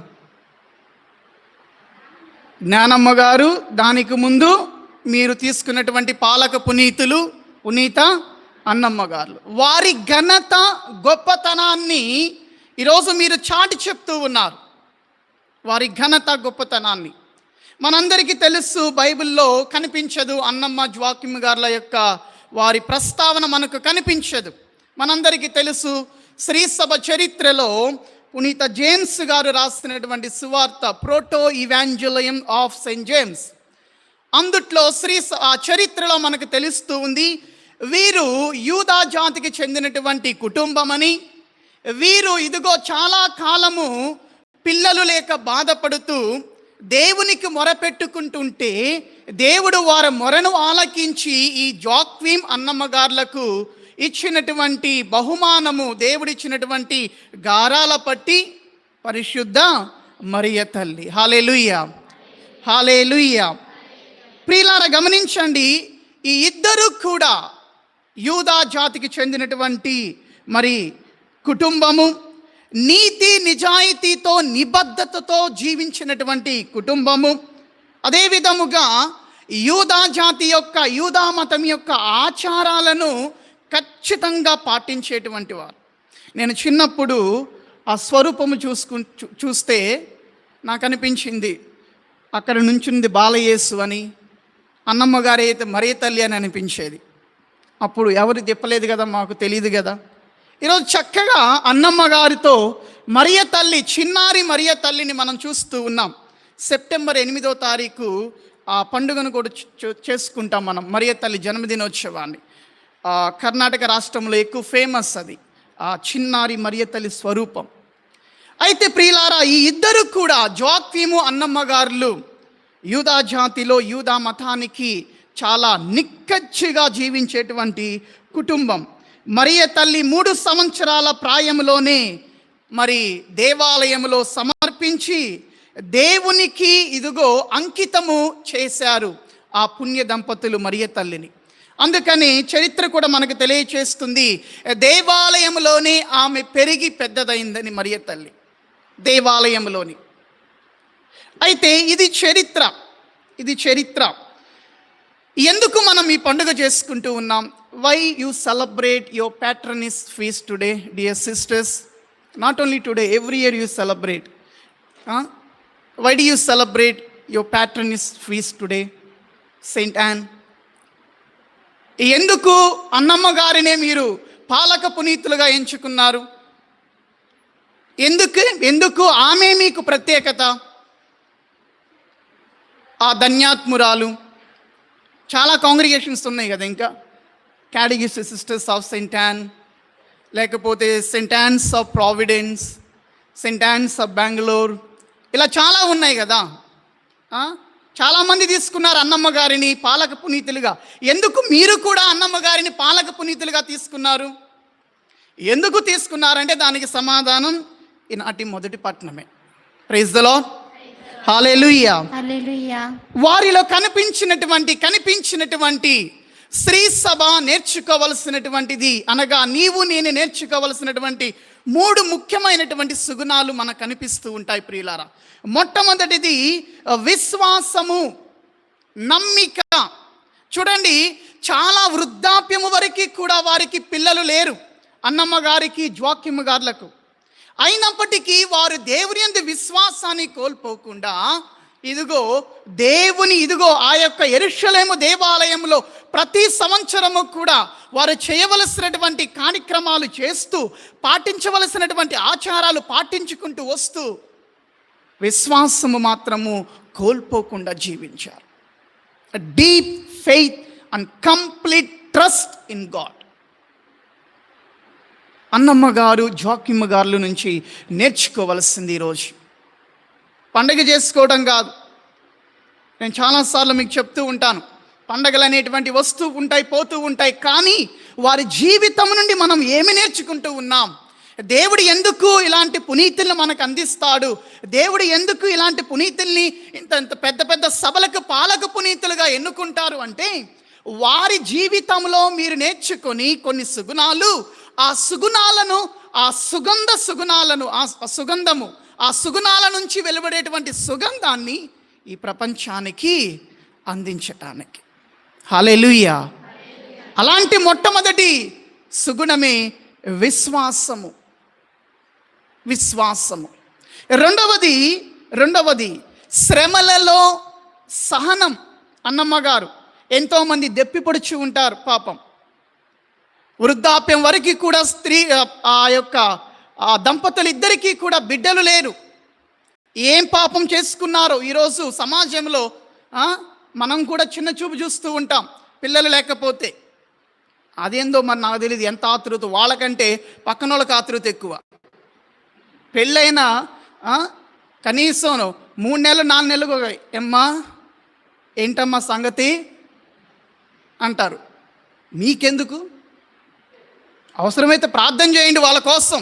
జ్ఞానమ్మ గారు, దానికి ముందు మీరు తీసుకున్నటువంటి పాలక పునీత అన్నమ్మ గారు. వారి ఘనత గొప్పతనాన్ని ఈరోజు మీరు చాటి చెప్తూ ఉన్నారు. వారి ఘనత గొప్పతనాన్ని మనందరికీ తెలుసు, బైబిల్లో కనిపించదు అన్నమ్మ జ్వాక్విమ్ గార్ల యొక్క వారి ప్రస్తావన మనకు కనిపించదు. మనందరికీ తెలుసు, శ్రీసభ చరిత్రలో పునీత జేమ్స్ గారు రాసినటువంటి సువార్త ప్రోటో ఇవాంజలియం ఆఫ్ సెయింట్ జేమ్స్, అందుట్లో ఆ చరిత్రలో మనకు తెలుస్తూ ఉంది, వీరు యూదా జాతికి చెందినటువంటి కుటుంబమని, వీరు ఇదిగో చాలా కాలము పిల్లలు లేక బాధపడుతూ దేవునికి మొరపెట్టుకుంటుంటే దేవుడు వారి మొరను ఆలకించి ఈ జాక్విమ్ అన్నమ్మ గార్లకు ఇచ్చినటువంటి బహుమానము, దేవుడిచ్చినటువంటి గారాల పట్టి పరిశుద్ధ మరియ తల్లి. హల్లెలూయా. హల్లెలూయా. ప్రియులారా, గమనించండి, ఈ ఇద్దరు కూడా యూదా జాతికి చెందినటువంటి మరి కుటుంబము, నీతి నిజాయితీతో నిబద్ధతతో జీవించినటువంటి కుటుంబము. అదేవిధముగా యూదా మతం యొక్క ఆచారాలను ఖచ్చితంగా పాటించేటువంటి వారు. నేను చిన్నప్పుడు ఆ స్వరూపము చూస్తే నాకు అనిపించింది, అక్కడ నుంచింది బాలయేసు అని, అన్నమ్మ గారి అయితే మరియ తల్లి అని అనిపించేది. అప్పుడు ఎవరు చెప్పలేదు కదా, మాకు తెలియదు కదా. ఈరోజు చక్కగా అన్నమ్మ గారితో మరియ తల్లి, చిన్నారి మరియ తల్లిని మనం చూస్తూ ఉన్నాం. సెప్టెంబర్ 8వ తారీఖు ఆ పండుగను కూడా చేసుకుంటాం మనం, మరియ తల్లి జన్మదినోత్సవాన్ని. కర్ణాటక రాష్ట్రంలో ఎక్కువ ఫేమస్ అది, ఆ చిన్నారి మరియ తల్లి స్వరూపం. అయితే ప్రియులారా, ఈ ఇద్దరు కూడా జోక్వీము అన్నమ్మ గారులు యూదా జాతిలో యూదా మతానికి చాలా నిక్కచ్చిగా జీవించేటువంటి కుటుంబం. మరియ తల్లి 3 సంవత్సరాల ప్రాయంలోనే మరి దేవాలయంలో సమర్పించి దేవునికి ఇదిగో అంకితము చేశారు ఆ పుణ్య దంపతులు మరియ తల్లిని. అందుకని చరిత్ర కూడా మనకు తెలియచేస్తుంది, దేవాలయంలోనే ఆమె పెరిగి పెద్దదైందని మరియ తల్లి, దేవాలయంలోని. అయితే ఇది చరిత్ర. ఎందుకు మనం ఈ పండుగ చేసుకుంటూ ఉన్నాం? Why you celebrate your patroness feast today, dear sisters? Not only today, every year you celebrate. Why do you celebrate your patroness feast today, saint Ann? ఎందుకు అన్నమ్మ గారినే మీరు పాలక పునీతులుగా ఎంచుకున్నారు? ఎందుకు ఆమె మీకు ప్రత్యేకత? ఆ ధన్యాత్మురాలు. చాలా కాంగ్రిగేషన్స్ ఉన్నాయి కదా, ఇంకా క్యాటగిస్ట్ సిస్టర్స్ ఆఫ్ సెయింట్ యాన్, లేకపోతే Saint yawns of providence, Saint yawns of Bengaluru, ఇలా చాలా ఉన్నాయి కదా. చాలామంది తీసుకున్నారు అన్నమ్మ గారిని పాలక పునీతులుగా. ఎందుకు మీరు కూడా అన్నమ్మ గారిని పాలక పునీతులుగా తీసుకున్నారు? ఎందుకు తీసుకున్నారంటే దానికి సమాధానం ఈనాటి మొదటి పట్టణమే. ప్రైజ్ ది లార్డ్, హల్లెలూయా. వారిలో కనిపించినటువంటి స్త్రీ సభ నేర్చుకోవలసినటువంటిది, అనగా నీవు నేను నేర్చుకోవలసినటువంటి 3 ముఖ్యమైనటువంటి సుగుణాలు మనకు కనిపిస్తూ ఉంటాయి ప్రియులారా. మొట్టమొదటిది విశ్వాసము, నమ్మిక. చూడండి, చాలా వృద్ధాప్యము వరకు కూడా వారికి పిల్లలు లేరు, అన్నమ్మ గారికి జోక్యమ్మ గారులకు. అయినప్పటికీ వారు దేవుని యందు విశ్వాసాన్ని కోల్పోకుండా ఇదిగో ఆ యొక్క యెరూషలేము దేవాలయంలో ప్రతి సంవత్సరము కూడా వారు చేయవలసినటువంటి కార్యక్రమాలు చేస్తూ, పాటించవలసినటువంటి ఆచారాలు పాటించుకుంటూ వస్తూ విశ్వాసము మాత్రము కోల్పోకుండా జీవించారు. Deep faith and complete trust in God. Annamma గారు జోక్యమ్మ గారుల నుంచి నేర్చుకోవలసింది ఈరోజు. పండగ చేసుకోవడం కాదు. నేను చాలాసార్లు మీకు చెప్తూ ఉంటాను, పండగలు అనేటువంటి వస్తూ ఉంటాయి, పోతూ ఉంటాయి. కానీ వారి జీవితం నుండి మనం ఏమి నేర్చుకుంటూ ఉన్నాం? దేవుడు ఎందుకు ఇలాంటి పునీతులను మనకు అందిస్తాడు? దేవుడు ఎందుకు ఇలాంటి పునీతుల్ని ఇంత పెద్ద పెద్ద సభలకు పాలక పునీతులుగా ఎన్నుకుంటారు అంటే, వారి జీవితంలో మీరు నేర్చుకొని కొన్ని సుగుణాలు, ఆ సుగుణాలను, ఆ సుగంధాల నుంచి వెలువడేటువంటి సుగంధాన్ని ఈ ప్రపంచానికి అందించటానికి. హల్లెలూయా. అలాంటి మొట్టమొదటి సుగుణమే విశ్వాసము. రెండవది శ్రమలలో సహనం. అన్నమ్మ గారు ఎంతోమంది దెప్పిపొడుచు ఉంటారు పాపం. వృద్ధాప్యం వరకు కూడా ఆ దంపతులు ఇద్దరికీ కూడా బిడ్డలు లేరు. ఏం పాపం చేసుకున్నారో. ఈరోజు సమాజంలో మనం కూడా చిన్న చూపు చూస్తూ ఉంటాం పిల్లలు లేకపోతే. అదేందో మరి నాకు తెలియదు, ఎంత ఆతృత వాళ్ళకంటే పక్కన వాళ్ళకి ఆతృత ఎక్కువ. పెళ్ళైనా కనీసం 3 నెలలు 4 నెలలు ఎమ్మా ఏంటమ్మా సంగతి అంటారు. మీకెందుకు? అవసరమైతే ప్రార్థన చేయండి వాళ్ళ కోసం,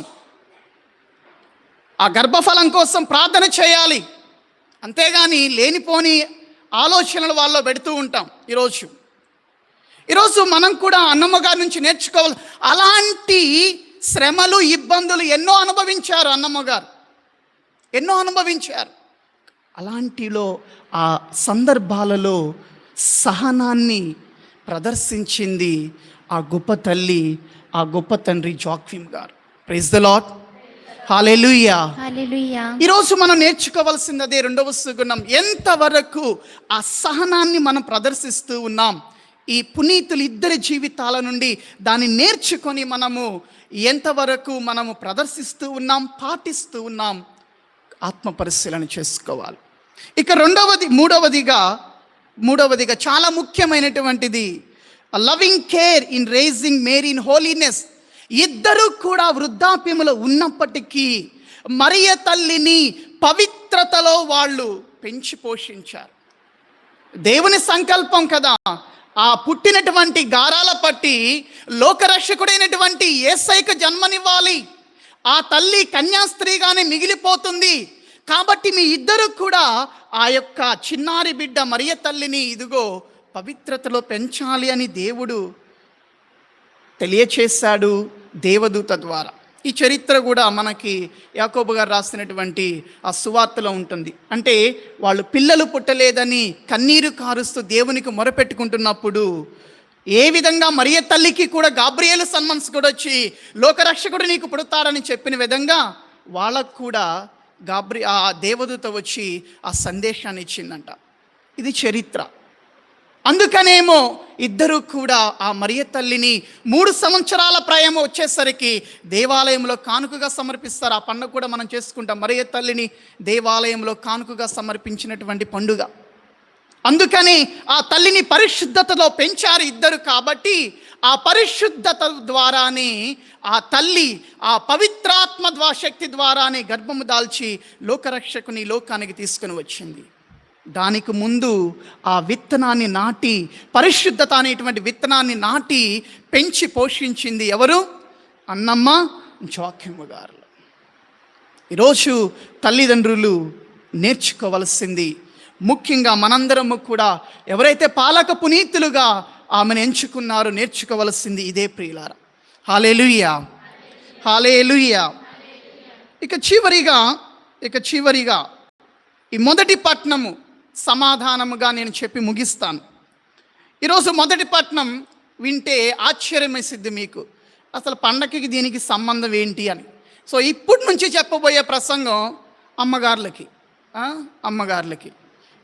ఆ గర్భఫలం కోసం ప్రార్థన చేయాలి. అంతేగాని లేనిపోని ఆలోచనలు వాళ్ళలో పెడుతూ ఉంటాం. ఈరోజు మనం కూడా అన్నమ్మ గారి నుంచి నేర్చుకోవాలి. అలాంటి శ్రమలు, ఇబ్బందులు ఎన్నో అనుభవించారు అన్నమ్మ గారు, ఎన్నో అనుభవించారు. అలాంటిలో ఆ సందర్భాలలో సహనాన్ని ప్రదర్శించింది ఆ గొప్ప తల్లి, ఆ గొప్ప తండ్రి జోక్విమ్ గారు. ప్రైజ్ ది లార్డ్, హల్లెలూయా. ఈరోజు మనం నేర్చుకోవాల్సింది అదే రెండవ సుగుణం. ఎంతవరకు ఆ సహనాన్ని మనం ప్రదర్శిస్తూ ఉన్నాం? ఈ పునీతులు ఇద్దరి జీవితాల నుండి దాన్ని నేర్చుకొని మనము ఎంతవరకు మనము ప్రదర్శిస్తూ ఉన్నాం, పాటిస్తూ ఉన్నాం, ఆత్మ పరిశీలన చేసుకోవాలి. ఇక మూడవదిగా మూడవదిగా చాలా ముఖ్యమైనటువంటిది, loving care in raising Mary in holiness. ఇద్దరు కూడా వృద్ధాప్యములో ఉన్నప్పటికీ మరియ తల్లిని పవిత్రతలో వాళ్ళు పెంచి పోషించారు. దేవుని సంకల్పం కదా, ఆ పుట్టినటువంటి గారాల పట్టి లోకరక్షకుడైనటువంటి యేసయ్యకు జన్మనివ్వాలి. ఆ తల్లి కన్యాస్త్రీగానే మిగిలిపోతుంది. కాబట్టి మీ ఇద్దరు కూడా ఆ యొక్క చిన్నారి బిడ్డ మరియ తల్లిని ఇదిగో పవిత్రతలో పెంచాలి అని దేవుడు తెలియచేశాడు దేవదూత ద్వారా. ఈ చరిత్ర కూడా మనకి యాకోబు గారు రాసినటువంటి ఆ సువార్తలో ఉంటుంది. అంటే వాళ్ళు పిల్లలు పుట్టలేదని కన్నీరు కారుస్తూ దేవునికి మొరపెట్టుకుంటున్నప్పుడు ఏ విధంగా మరియ తల్లికి కూడా గాబ్రియేలు సన్మన్స్ కూడా వచ్చి లోకరక్షకుడు నీకు పుడతాడని చెప్పిన విధంగా వాళ్ళకు కూడా ఆ దేవదూత వచ్చి ఆ సందేశాన్ని ఇచ్చిందంట. ఇది చరిత్ర. అందుకనేమో ఇద్దరు కూడా ఆ మరియ తల్లిని 3 సంవత్సరాల ప్రాయం వచ్చేసరికి దేవాలయంలో కానుకగా సమర్పిస్తారు. ఆ పండుగ కూడా మనం చేసుకుంటాం. మరియ తల్లిని దేవాలయంలో కానుకగా సమర్పించినటువంటి పండుగ. అందుకని ఆ తల్లిని పరిశుద్ధతలో పెంచారు ఇద్దరు. కాబట్టి ఆ పరిశుద్ధత ద్వారానే ఆ తల్లి ఆ పవిత్రాత్మ శక్తి ద్వారానే గర్భము దాల్చి లోకరక్షకుని లోకానికి తీసుకుని వచ్చింది. దానికి ముందు ఆ విత్తనాన్ని నాటి, పరిశుద్ధత అనేటువంటి విత్తనాన్ని నాటి పెంచి పోషించింది ఎవరు? అన్నమ్మ జోక్యమ్మ గారు. ఈరోజు తల్లిదండ్రులు నేర్చుకోవలసింది, ముఖ్యంగా మనందరము కూడా ఎవరైతే పాలక పునీతులుగా ఆమెను ఎంచుకున్నారో నేర్చుకోవలసింది ఇదే ప్రియులారా. హల్లెలూయా, హల్లెలూయా. ఇక చివరిగా ఈ మొదటి పట్నము సమాధానముగా నేను చెప్పి ముగిస్తాను. ఈరోజు మొదటి పట్నం వింటే ఆశ్చర్యం వేసిద్ది మీకు, అసలు పండగకి దీనికి సంబంధం ఏంటి అని. సో ఇప్పటి నుంచి చెప్పబోయే ప్రసంగం అమ్మగారులకి,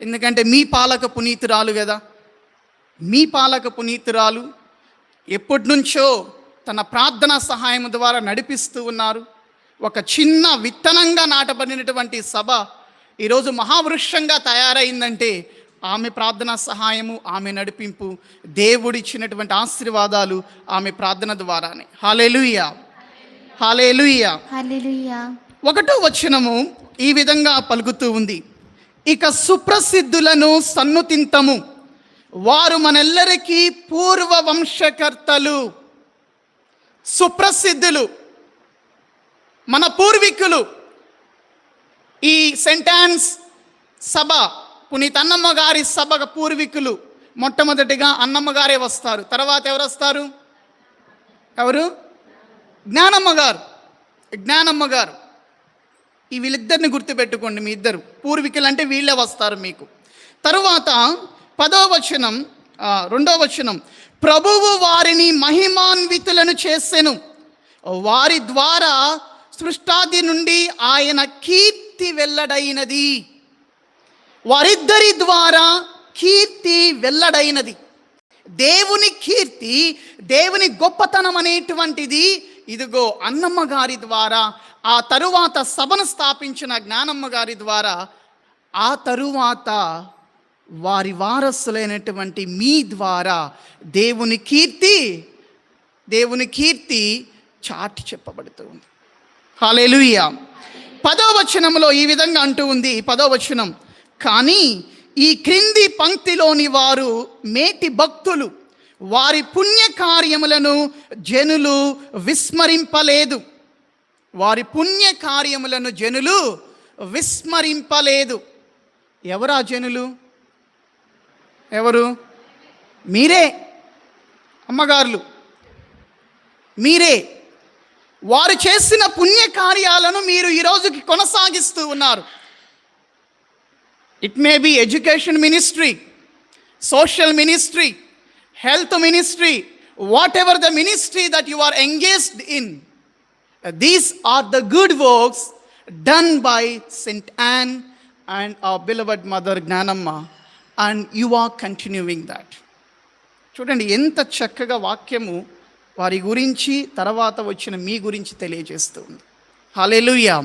ఎందుకంటే మీ పాలక పునీతురాలు కదా. మీ పాలక పునీతురాలు ఎప్పటి నుంచో తన ప్రార్థనా సహాయం ద్వారా నడిపిస్తూ ఉన్నారు. ఒక చిన్న విత్తనంగా నాటబడినటువంటి సభ ఈరోజు మహావృక్షంగా తయారైందంటే ఆమె ప్రార్థనా సహాయము, ఆమె నడిపింపు, దేవుడిచ్చినటువంటి ఆశీర్వాదాలు ఆమె ప్రార్థన ద్వారానే. హల్లెలూయా, హల్లెలూయా, హల్లెలూయా. 1వ వచనము ఈ విధంగా పలుకుతూ ఉంది, ఇక సుప్రసిద్ధులను సన్నుతింతము, వారు మనెల్లరికీ పూర్వ వంశకర్తలు. సుప్రసిద్ధులు, మన పూర్వీకులు. ఈ సెంట్ యాన్స్ సభ, పునీత అన్నమ్మ గారి సభ పూర్వీకులు. మొట్టమొదటిగా అన్నమ్మ గారే వస్తారు. తర్వాత ఎవరు వస్తారు? ఎవరు? జ్ఞానమ్మ గారు. ఈ వీళ్ళిద్దరిని గుర్తుపెట్టుకోండి. మీ ఇద్దరు పూర్వీకులు అంటే వీళ్ళే వస్తారు మీకు. తరువాత 10వ వచనం, 2వ వచనం, ప్రభువు వారిని మహిమాన్వితులను చేసెను, వారి ద్వారా సృష్టాది నుండి ఆయన కీర్తి వెల్లడైనది. వారిద్దరి ద్వారా కీర్తి వెల్లడైనది. దేవుని కీర్తి, దేవుని గొప్పతనం అనేటువంటిది ఇదిగో అన్నమ్మ గారి ద్వారా, ఆ తరువాత సభను స్థాపించిన జ్ఞానమ్మ గారి ద్వారా, ఆ తరువాత వారి వారసులైనటువంటి మీ ద్వారా దేవుని కీర్తి చాటి చెప్పబడుతుంది. హల్లెలూయా. 10వ వచనంలో ఈ విధంగా అంటూ ఉంది. 10వ వచనం, కానీ ఈ క్రింది పంక్తిలోని వారు మేటి భక్తులు, వారి పుణ్యకార్యములను జనులు విస్మరింపలేదు. వారి పుణ్యకార్యములను జనులు విస్మరింపలేదు. ఎవరా జనులు? ఎవరు? మీరే అమ్మగారులు, మీరే. వారు చేసిన పుణ్యకార్యాలను మీరు ఈరోజుకి కొనసాగిస్తూ ఉన్నారు. It may be education ministry, social ministry, health ministry, what the ministry that you are engaged in, these are the good works done by saint Ann and our beloved mother Gnanamma, and you are continuing that. చూడండి ఎంత చక్కగా వాక్యము వారి గురించి, తర్వాత వచ్చిన మీ గురించి తెలియజేస్తూ ఉంది. హల్లెలూయా.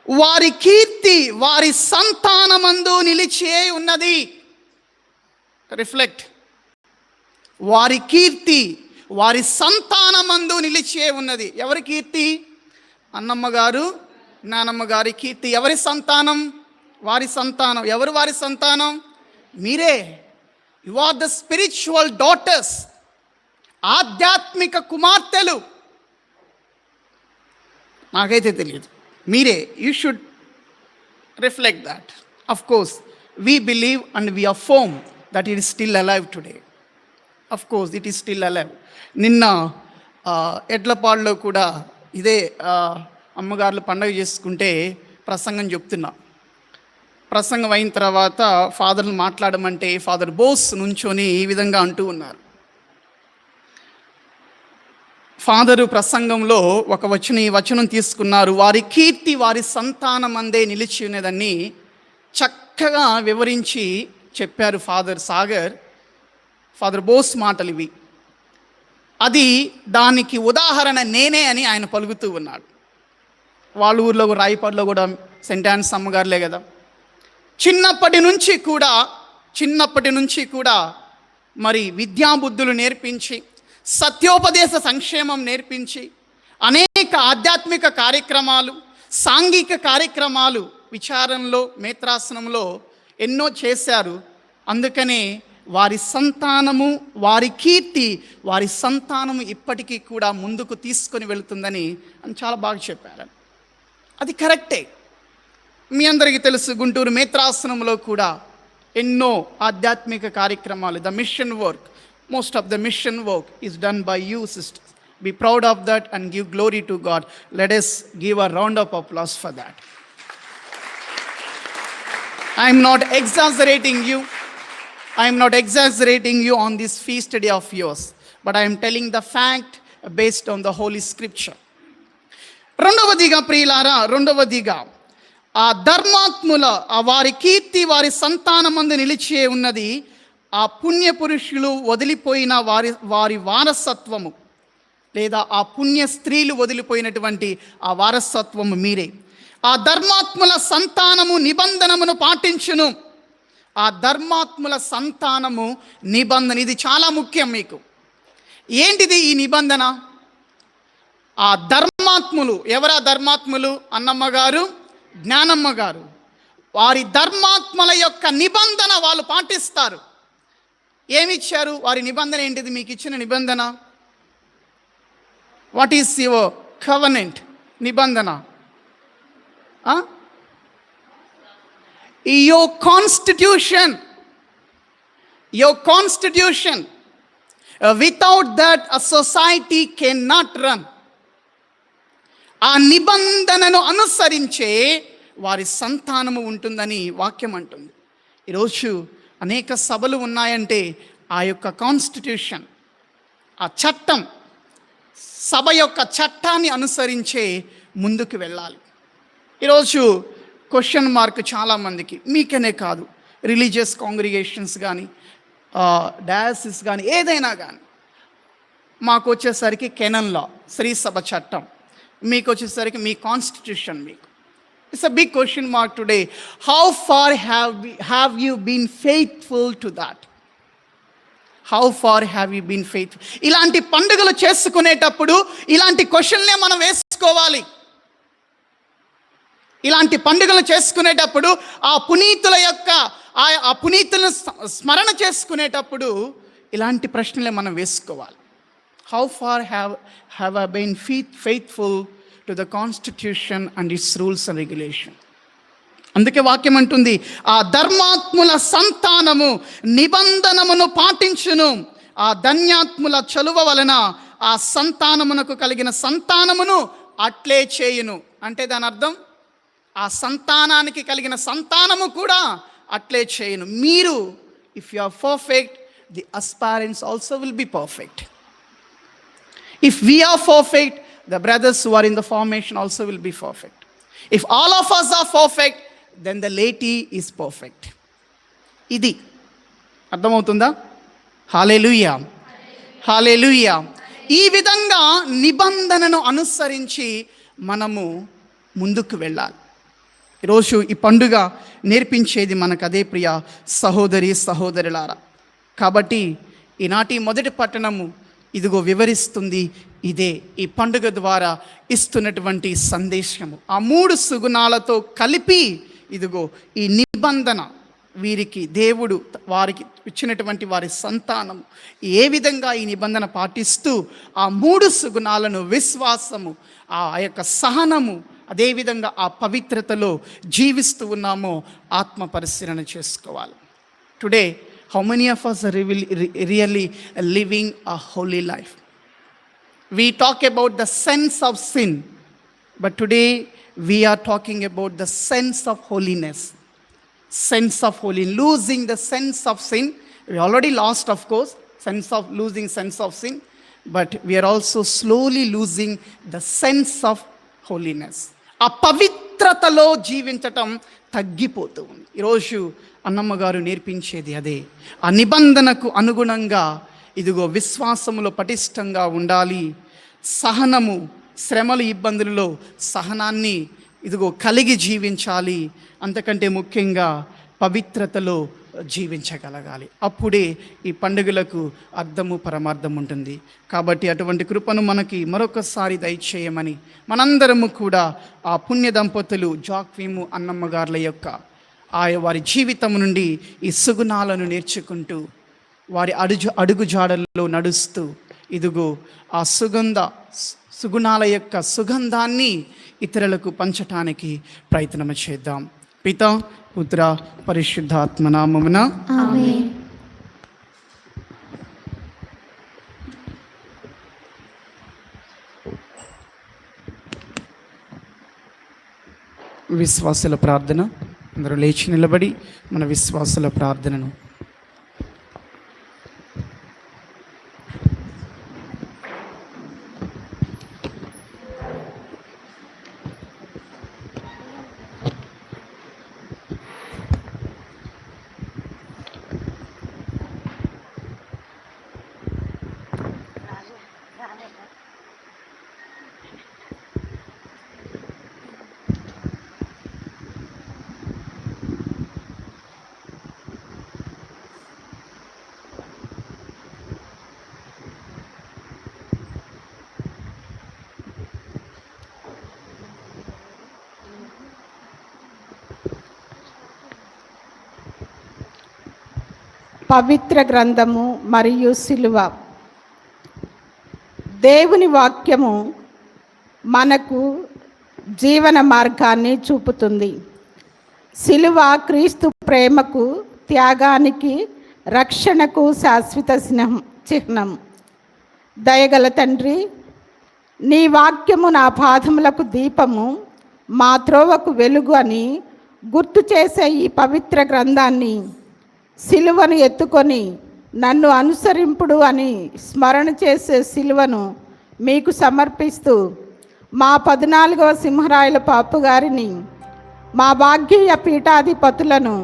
వారి కీర్తి వారి సంతానమందు నిలిచే ఉన్నది. రిఫ్లెక్ట్. వారి కీర్తి వారి సంతానమందు నిలిచే ఉన్నది. ఎవరి కీర్తి? అన్నమ్మ గారు, నానమ్మ గారి కీర్తి. ఎవరి సంతానం? వారి సంతానం. ఎవరు వారి సంతానం? మీరే. You are the spiritual daughters, ఆధ్యాత్మిక కుమార్తెలు. నాకైతే తెలియదు, మీరే. You should reflect that. Of course we believe and we affirm that it is still alive today. Of course it is still alive. నిన్న ఎడ్లపాడులో కూడా ఇదే అమ్మగారులు పండగ చేసుకుంటే ప్రసంగం చెప్తున్నా. ప్రసంగం అయిన తర్వాత ఫాదర్లు మాట్లాడమంటే ఫాదర్ బోస్ నుంచొని ఈ విధంగా అంటూ ఉన్నారు. ఫాదరు ప్రసంగంలో ఈ వచనం తీసుకున్నారు. వారి కీర్తి వారి సంతానమందే నిలిచి ఉన్నదని చక్కగా వివరించి చెప్పారు ఫాదర్ సాగర్. ఫాదర్ బోస్ మాటలు ఇవి. అది దానికి ఉదాహరణ నేనే అని ఆయన పలుకుతూ ఉన్నాడు. వాళ్ళ ఊర్లో రాయపాడులో కూడా సెయింట్ ఆన్స్ అమ్మగారులే కదా. చిన్నప్పటి నుంచి కూడా మరి విద్యాబుద్ధులు నేర్పించి, సత్యోపదేశ సంక్షేమం నేర్పించి, అనేక ఆధ్యాత్మిక కార్యక్రమాలు, సాంఘిక కార్యక్రమాలు విచారణలో, మేత్రాసనంలో ఎన్నో చేశారు. అందుకనే వారి సంతానము, వారి కీర్తి, వారి సంతానము ఇప్పటికీ కూడా ముందుకు తీసుకొని వెళుతుందని అని చాలా బాగా చెప్పారు. అది కరెక్టే. మీ అందరికీ తెలుసు, గుంటూరు మేత్రాసనంలో కూడా ఎన్నో ఆధ్యాత్మిక కార్యక్రమాలు, the mission work, most of the mission work is done by you sisters. Be proud of that and give glory to God. Let us give a round of applause for that. I am not exaggerating you on this feast day of yours, but I am telling the fact based on the holy scripture. రెండవదిగా ప్రియులారా, ఆ ధర్మాత్ముల వారి కీర్తి వారి సంతానమందు నిలిచే ఉన్నది. ఆ పుణ్య పురుషులు వదిలిపోయిన వారి వారసత్వము, లేదా ఆ పుణ్య స్త్రీలు వదిలిపోయినటువంటి ఆ వారసత్వము మీరే. ఆ ధర్మాత్ముల సంతానము నిబంధనమును పాటించును. ఆ ధర్మాత్ముల సంతానము నిబంధన, ఇది చాలా ముఖ్యం మీకు. ఏంటిది ఈ నిబంధన? ఆ ధర్మాత్ములు, ఎవరా ధర్మాత్ములు? అన్నమ్మ గారు, జ్ఞానమ్మ గారు. వారి ధర్మాత్మల యొక్క నిబంధన వాళ్ళు పాటిస్తారు. ఏమిచ్చారు? వారి నిబంధన ఏంటిది? మీకు ఇచ్చిన నిబంధన. What is your covenant? నిబంధన. Your constitution. Without that a society can not run. ఆ నిబంధనను అనుసరించే వారి సంతానము ఉంటుందని వాక్యం అంటుంది. ఈరోజు అనేక సభలు ఉన్నాయంటే ఆ యొక్క కాన్స్టిట్యూషన్, ఆ చట్టం, సభ యొక్క చట్టాన్ని అనుసరించే ముందుకు వెళ్ళాలి. ఈరోజు క్వశ్చన్ మార్క్ చాలామందికి, మీకనే కాదు, రిలీజియస్ కాంగ్రిగేషన్స్ కానీ, డయాసిస్ కానీ, ఏదైనా కానీ. మాకు వచ్చేసరికి కెనన్ లా, శ్రీ సభ చట్టం. మీకు వచ్చేసరికి మీ కాన్స్టిట్యూషన్. మీకు it's a big question mark today. How far have you been faithful to that? How far have you been faithful? ఇలాంటి పండుగలు చేసుకునేటప్పుడు ఇలాంటి క్వశ్చన్లే మనం వేసుకోవాలి. ఇలాంటి పండుగలు చేసుకునేటప్పుడు ఆ పునీతులను స్మరణ చేసుకునేటప్పుడు ఇలాంటి ప్రశ్నలే మనం వేసుకోవాలి. How far have I been faithful to the constitution and its rules and regulation? అందుకే వాక్యం అంటుంది, ఆ ధర్మాత్ముల సంతానము నిబంధనమును పాటించును. ఆ ధన్యాత్ముల చలువ వలన ఆ సంతానమునకు కలిగిన సంతానమును అట్లే చేయును. అంటే దాని అర్థం, ఆ సంతానానికి కలిగిన సంతానము కూడా అట్లే చేయును. మీరు, if you are perfect, the aspirants also will be perfect. If we are perfect, the brothers who are in the formation also will be perfect. If all of us are perfect, then the laity is perfect. ఇది అర్థమవుతుందా? హల్లెలూయా, హల్లెలూయా. ఈ విధంగా నిబంధనను అనుసరించి మనము ముందుకు వెళ్ళాలి. ఈరోజు ఈ పండుగ నేర్పించేది మనకు అదే. ప్రియ సహోదరి సహోదరులారా, కాబట్టి ఈనాటి మొదటి పట్టణము ఇదిగో వివరిస్తుంది ఇదే, ఈ పండుగ ద్వారా ఇస్తున్నటువంటి సందేశము. ఆ 3 సుగుణాలతో కలిపి ఇదిగో ఈ నిబంధన, వీరికి దేవుడు వారికి ఇచ్చినటువంటి వారి సంతానం ఏ విధంగా ఈ నిబంధన పాటిస్తూ ఆ 3 సుగుణాలను, విశ్వాసము, ఆ యొక్క సహనము, అదేవిధంగా ఆ పవిత్రతలో జీవిస్తూ ఉన్నామో ఆత్మ పరిశీలన చేసుకోవాలి. Today how many of us are really living a holy life? We talk about the sense of sin, but today we are talking about the sense of holiness. Sense of holy, losing the sense of sin. We already lost, of course, losing sense of sin, but we are also slowly losing the sense of holiness. ఆ పవిత్రతలో జీవించటం తగ్గిపోతూ ఉంది. ఈరోజు అన్నమ్మ గారు నేర్పించేది అదే. ఆ నిబంధనకు అనుగుణంగా ఇదిగో విశ్వాసములో పటిష్టంగా ఉండాలి. సహనము, శ్రమలు, ఇబ్బందులలో సహనాన్ని ఇదిగో కలిగి జీవించాలి. అంతకంటే ముఖ్యంగా పవిత్రతలో జీవించగలగాలి. అప్పుడే ఈ పండుగలకు అర్థము, పరమార్థం ఉంటుంది. కాబట్టి అటువంటి కృపను మనకి మరొకసారి దయచేయమని మనందరము కూడా ఆ పుణ్య దంపతులు జాక్వీము అన్నమ్మ గార్ల యొక్క వారి జీవితం నుండి ఈ సుగుణాలను నేర్చుకుంటూ వారి అడుగుజాడల్లో నడుస్తూ ఇదిగో ఆ సుగుణాల యొక్క సుగంధాన్ని ఇతరులకు పంచటానికి ప్రయత్నం చేద్దాం. పితా, పుత్ర, పరిశుద్ధాత్మ నామమున ఆమేన్. విశ్వాసుల ప్రార్థన. అందరూ లేచి నిలబడి మన విశ్వాసుల ప్రార్థనను పవిత్ర గ్రంథము మరియు సిలువ. దేవుని వాక్యము మనకు జీవన మార్గాన్ని చూపుతుంది. సిలువ క్రీస్తు ప్రేమకు, త్యాగానికి, రక్షణకు శాశ్వత చిహ్నం. దయగల తండ్రి, నీ వాక్యము నా పాదములకు దీపము, మా త్రోవకు వెలుగు అని గుర్తు చేసే ఈ పవిత్ర గ్రంథాన్ని, సిలువను ఎత్తుకొని నన్ను అనుసరింపుడు అని స్మరణ చేసే సిలువను మీకు సమర్పిస్తూ మా 14వ సింహరాయల పాపు గారిని, మా భాగ్య పీఠాధిపతులను,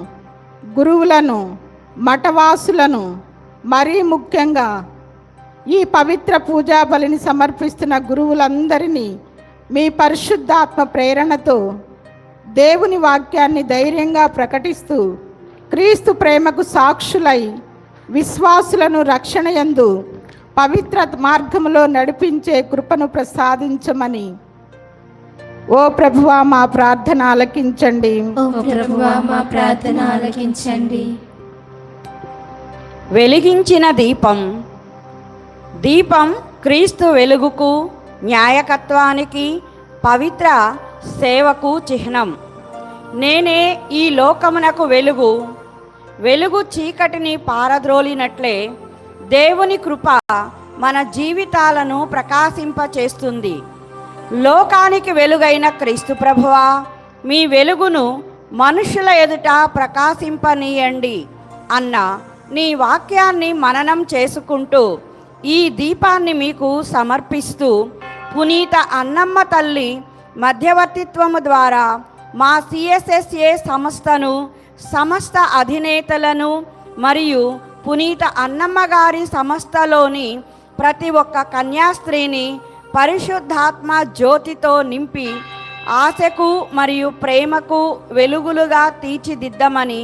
గురువులను, మఠవాసులను, మరీ ముఖ్యంగా ఈ పవిత్ర పూజా బలిని సమర్పిస్తున్న గురువులందరినీ మీ పరిశుద్ధాత్మ ప్రేరణతో దేవుని వాక్యాన్ని ధైర్యంగా ప్రకటిస్తూ క్రీస్తు ప్రేమకు సాక్షులై విశ్వాసులను రక్షణయందు పవిత్ర మార్గములో నడిపించే కృపను ప్రసాదించమని ఓ ప్రభువా మా ప్రార్థన ఆలకించండి. ఓ ప్రభువా మా ప్రార్థన ఆలకించండి. వెలిగించిన దీపం. దీపం క్రీస్తు వెలుగుకు, న్యాయకత్వానికి, పవిత్ర సేవకు చిహ్నం. నేనే ఈ లోకమునకు వెలుగు. వెలుగు చీకటిని పారద్రోలినట్లే దేవుని కృప మన జీవితాలను ప్రకాశింపచేస్తుంది. లోకానికి వెలుగైన క్రీస్తు ప్రభువా, మీ వెలుగును మనుషుల ఎదుట ప్రకాశింపనీయండి అన్న నీ వాక్యాన్ని మననం చేసుకుంటూ ఈ దీపాన్ని మీకు సమర్పిస్తూ పునీత అన్నమ్మ తల్లి మధ్యవర్తిత్వము ద్వారా మా CSSA సంస్థను, సమస్త అధినేతలను మరియు పునీత అన్నమ్మ గారి సంస్థలోని ప్రతి ఒక్క కన్యాస్త్రీని పరిశుద్ధాత్మ జ్యోతితో నింపి ఆశకు మరియు ప్రేమకు వెలుగులుగా తీర్చిదిద్దమని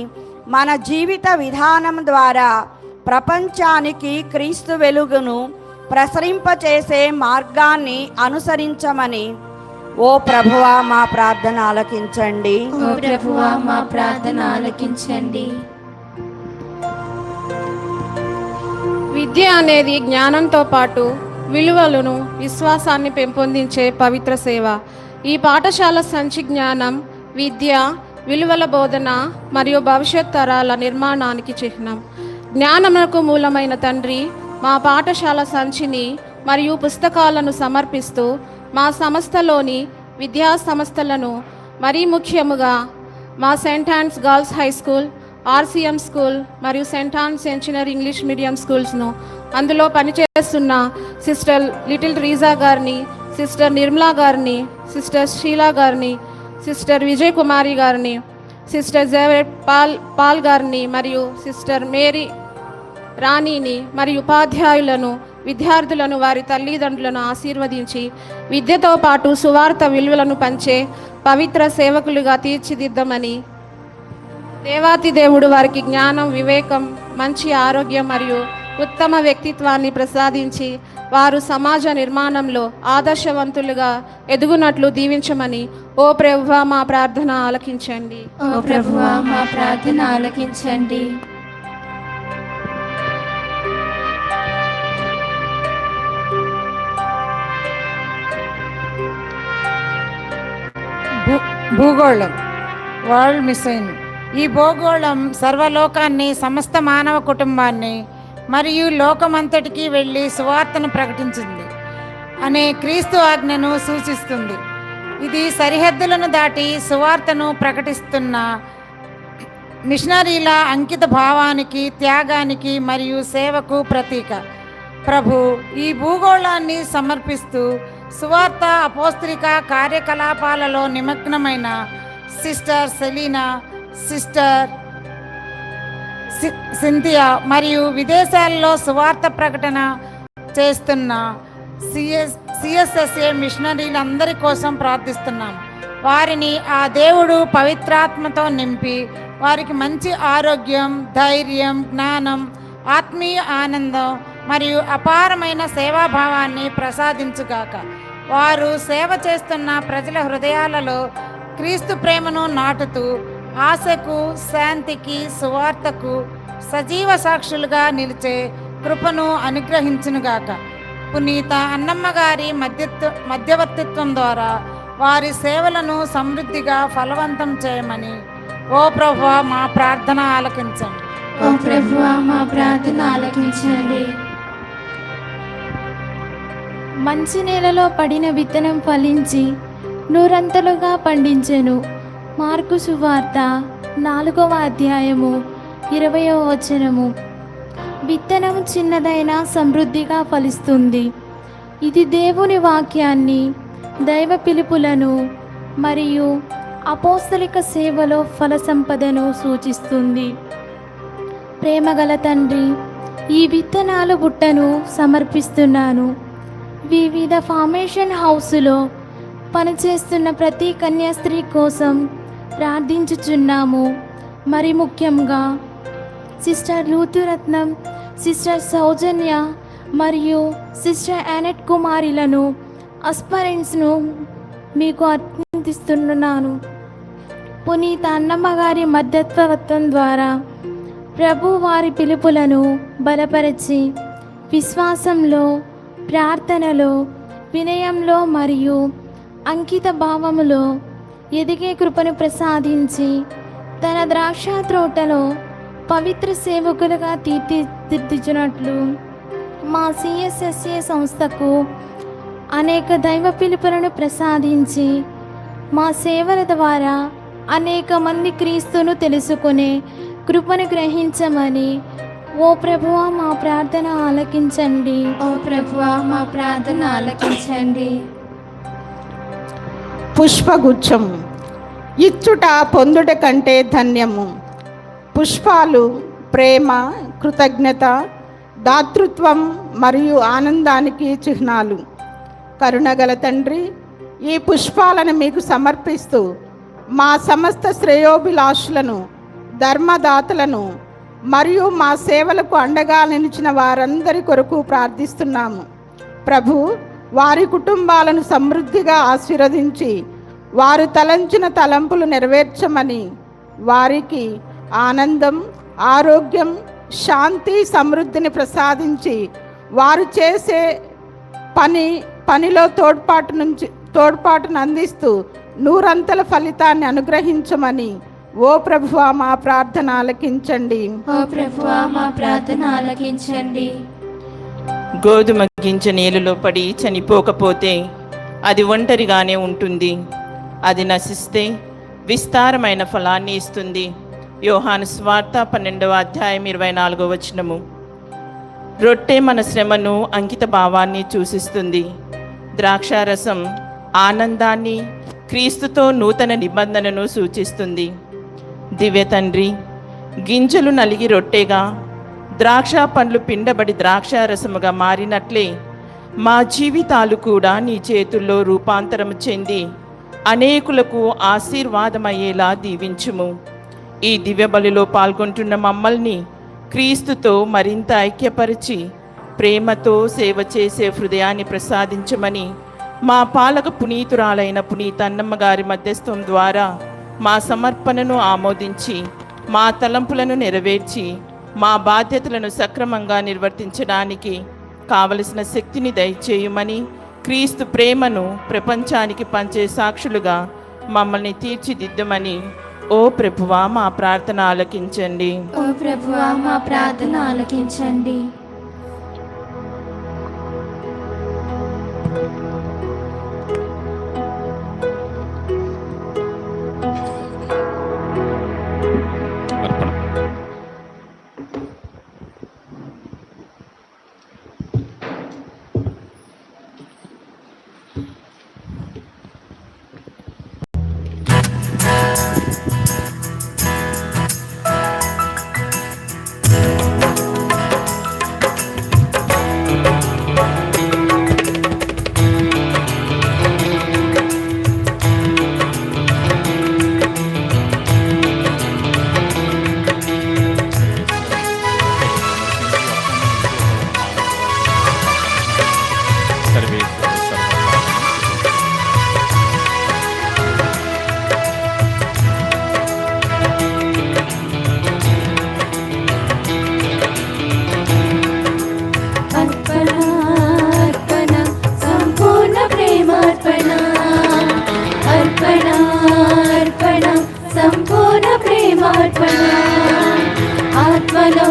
మన జీవిత విధానం ద్వారా ప్రపంచానికి క్రీస్తు వెలుగును ప్రసరింపచేసే మార్గాన్ని అనుసరించమని ఓ ప్రభువా మా ప్రార్థన ఆలకించండి. ఓ ప్రభువా మా ప్రార్థన ఆలకించండి. విద్య అనేది జ్ఞానంతో పాటు విలువలను విశ్వాసాన్ని పెంపొందించే పవిత్ర సేవ. ఈ పాఠశాల సంచి జ్ఞానం, విద్య, విలువల బోధన మరియు భవిష్యత్ తరాల నిర్మాణానికి చిహ్నం. జ్ఞానమునకు మూలమైన తండ్రి, మా పాఠశాల సంచిని మరియు పుస్తకాలను సమర్పిస్తూ మా సంస్థలోని విద్యా సంస్థలను, మరీ ముఖ్యముగా మా saint Ann's girls high school, RCM school మరియు saint Ann's centenary English medium స్కూల్స్ను, అందులో పనిచేస్తున్న సిస్టర్ లిటిల్ రీజా గారిని, సిస్టర్ నిర్మలా గారిని, సిస్టర్ షీలా గారిని, సిస్టర్ విజయ్ కుమారి గారిని, సిస్టర్ జేవెట్ పాల్ గారిని మరియు సిస్టర్ మేరీ రాణిని మరియు ఉపాధ్యాయులను, విద్యార్థులను, వారి తల్లిదండ్రులను ఆశీర్వదించి విద్యతో పాటు సువార్త విలువలను పంచే పవిత్ర సేవకులుగా తీర్చిదిద్దమని దేవాతి దేవుడు వారికి జ్ఞానం, వివేకం, మంచి ఆరోగ్యం మరియు ఉత్తమ వ్యక్తిత్వాన్ని ప్రసాదించి వారు సమాజ నిర్మాణంలో ఆదర్శవంతులుగా ఎదుగునట్లు దీవించమని ఓ ప్రభువా మా ప్రార్థన ఆలకించండి. ఓ ప్రభువా మా ప్రార్థన ఆలకించండి. భూగోళం, వరల్డ్ మిషన్. ఈ భూగోళం సర్వలోకాన్ని, సమస్త మానవ కుటుంబాన్ని మరియు లోకమంతటికి వెళ్ళి సువార్తను ప్రకటించింది అనే క్రీస్తు ఆజ్ఞను సూచిస్తుంది. ఇది సరిహద్దులను దాటి సువార్తను ప్రకటిస్తున్న మిషనరీల అంకిత భావానికి, త్యాగానికి మరియు సేవకు ప్రతీక. ప్రభు, ఈ భూగోళాన్ని సమర్పిస్తూ సువార్త అపోస్తలిక కార్యకలాపాలలో నిమగ్నమైన సిస్టర్ సెలీనా, సిస్టర్ సింథియా మరియు విదేశాల్లో సువార్త ప్రకటన చేస్తున్న సిఎస్ఎస్ఏ మిషనరీలందరి కోసం ప్రార్థిస్తున్నాము. వారిని ఆ దేవుడు పవిత్రాత్మతో నింపి వారికి మంచి ఆరోగ్యం, ధైర్యం, జ్ఞానం, ఆత్మీయ ఆనందం మరియు అపారమైన సేవాభావాన్ని ప్రసాదించుగాక. వారు సేవ చేస్తున్న ప్రజల హృదయాలలో క్రీస్తు ప్రేమను నాటుతూ ఆశకు, శాంతికి, సువార్తకు సజీవ సాక్షులుగా నిలిచే కృపను అనుగ్రహించునుగాక. పునీత అన్నమ్మ గారి మధ్యవర్తిత్వం ద్వారా వారి సేవలను సమృద్ధిగా ఫలవంతం చేయమని ఓ ప్రభువా మా ప్రార్థన ఆలకించండి. ఓ ప్రభువా మా ప్రార్థన ఆలకించండి. మంచి నేలలో పడిన విత్తనం ఫలించి నూరంతలుగా పండించెను. మార్కు సువార్త 4వ అధ్యాయము 20వ వచనము. విత్తనం చిన్నదైనా సమృద్ధిగా ఫలిస్తుంది. ఇది దేవుని వాక్యాన్ని, దైవ పిలుపులను మరియు అపోస్తలిక సేవలో ఫల సంపదను సూచిస్తుంది. ప్రేమగల తండ్రి, ఈ విత్తనాలు బుట్టను సమర్పిస్తున్నాను. వివిధ ఫార్మేషన్ హౌస్లో పనిచేస్తున్న ప్రతి కన్యాస్త్రీ కోసం ప్రార్థించుచున్నాము. మరి ముఖ్యంగా సిస్టర్ లూతురత్నం, సిస్టర్ సౌజన్య మరియు సిస్టర్ యానెట్ కుమారిలను, అస్పరెంట్స్ను మీకు అర్థిస్తున్నాను. పునీత అన్నమ్మ గారి మధ్యత్వత్వం ద్వారా ప్రభు వారి పిలుపులను బలపరిచి విశ్వాసంలో, ప్రార్థనలో, వినయంలో మరియు అంకిత భావములో ఎదిగే కృపను ప్రసాదించి తన ద్రాక్ష తోటలో పవిత్ర సేవకులుగా తీర్చిదిద్దుచున్నట్లు మా సిఎస్ఎస్ఏ సంస్థకు అనేక దైవ పిలుపులను ప్రసాదించి మా సేవల ద్వారా అనేక మంది క్రీస్తును తెలుసుకునే కృపను గ్రహించమని ఓ ప్రభువా మా ప్రార్థన ఆలకించండి. ఓ ప్రభువా మా ప్రార్థన ఆలకించండి. పుష్పగుచ్చం. ఇచ్చుట పొందుట కంటే ధన్యము. పుష్పాలు ప్రేమ, కృతజ్ఞత, దాతృత్వం మరియు ఆనందానికి చిహ్నాలు. కరుణగల తండ్రి, ఈ పుష్పాలను మీకు సమర్పిస్తూ మా సమస్త శ్రేయోభిలాషులను, ధర్మదాతలను మరియు మా సేవలకు అండగా నిలిచిన వారందరి కొరకు ప్రార్థిస్తున్నాము. ప్రభు, వారి కుటుంబాలను సమృద్ధిగా ఆశీర్వదించి వారు తలంచిన తలంపులు నెరవేర్చమని, వారికి ఆనందం, ఆరోగ్యం, శాంతి, సమృద్ధిని ప్రసాదించి వారు చేసే పనిలో తోడ్పాటును అందిస్తూ నూరంతల ఫలితాన్ని అనుగ్రహించమని, ఓ ప్రభువా మా ప్రార్థన ఆలకించండి. ఓ ప్రభువా మా ప్రార్థన ఆలకించండి. గోధుమ గింజ నేలలో పడి చనిపోకపోతే అది ఒంటరిగానే ఉంటుంది, అది నశిస్తే విస్తారమైన ఫలాన్ని ఇస్తుంది. యోహాను సువార్త 12వ అధ్యాయం 24వ వచనము. రొట్టె మన శ్రమను, అంకిత భావాన్ని సూచిస్తుంది. ద్రాక్షారసం ఆనందాన్ని, క్రీస్తుతో నూతన నిబంధనను సూచిస్తుంది. దివ్య తండ్రి, గింజలు నలిగి రొట్టెగా, ద్రాక్ష పండ్లు పిండబడి ద్రాక్షారసముగా మారినట్లే మా జీవితాలు కూడా నీ చేతుల్లో రూపాంతరము చెంది అనేకులకు ఆశీర్వాదమయ్యేలా దీవించుము. ఈ దివ్య బలిలో పాల్గొంటున్న మమ్మల్ని క్రీస్తుతో మరింత ఐక్యపరిచి ప్రేమతో సేవ చేసే హృదయాన్ని ప్రసాదించమని, మా పాలక పునీతురాలైన పునీత అన్నమ్మ గారి మధ్యస్థం ద్వారా మా సమర్పణను ఆమోదించి, మా తలంపులను నెరవేర్చి, మా బాధ్యతలను సక్రమంగా నిర్వర్తించడానికి కావలసిన శక్తిని దయచేయమని, క్రీస్తు ప్రేమను ప్రపంచానికి పంచే సాక్షులుగా మమ్మల్ని తీర్చిదిద్దమని, ఓ ప్రభువా మా ప్రార్థన ఆలకించండి. ఓ ప్రభువా మా ప్రార్థన ఆలకించండి. ఆత్మలో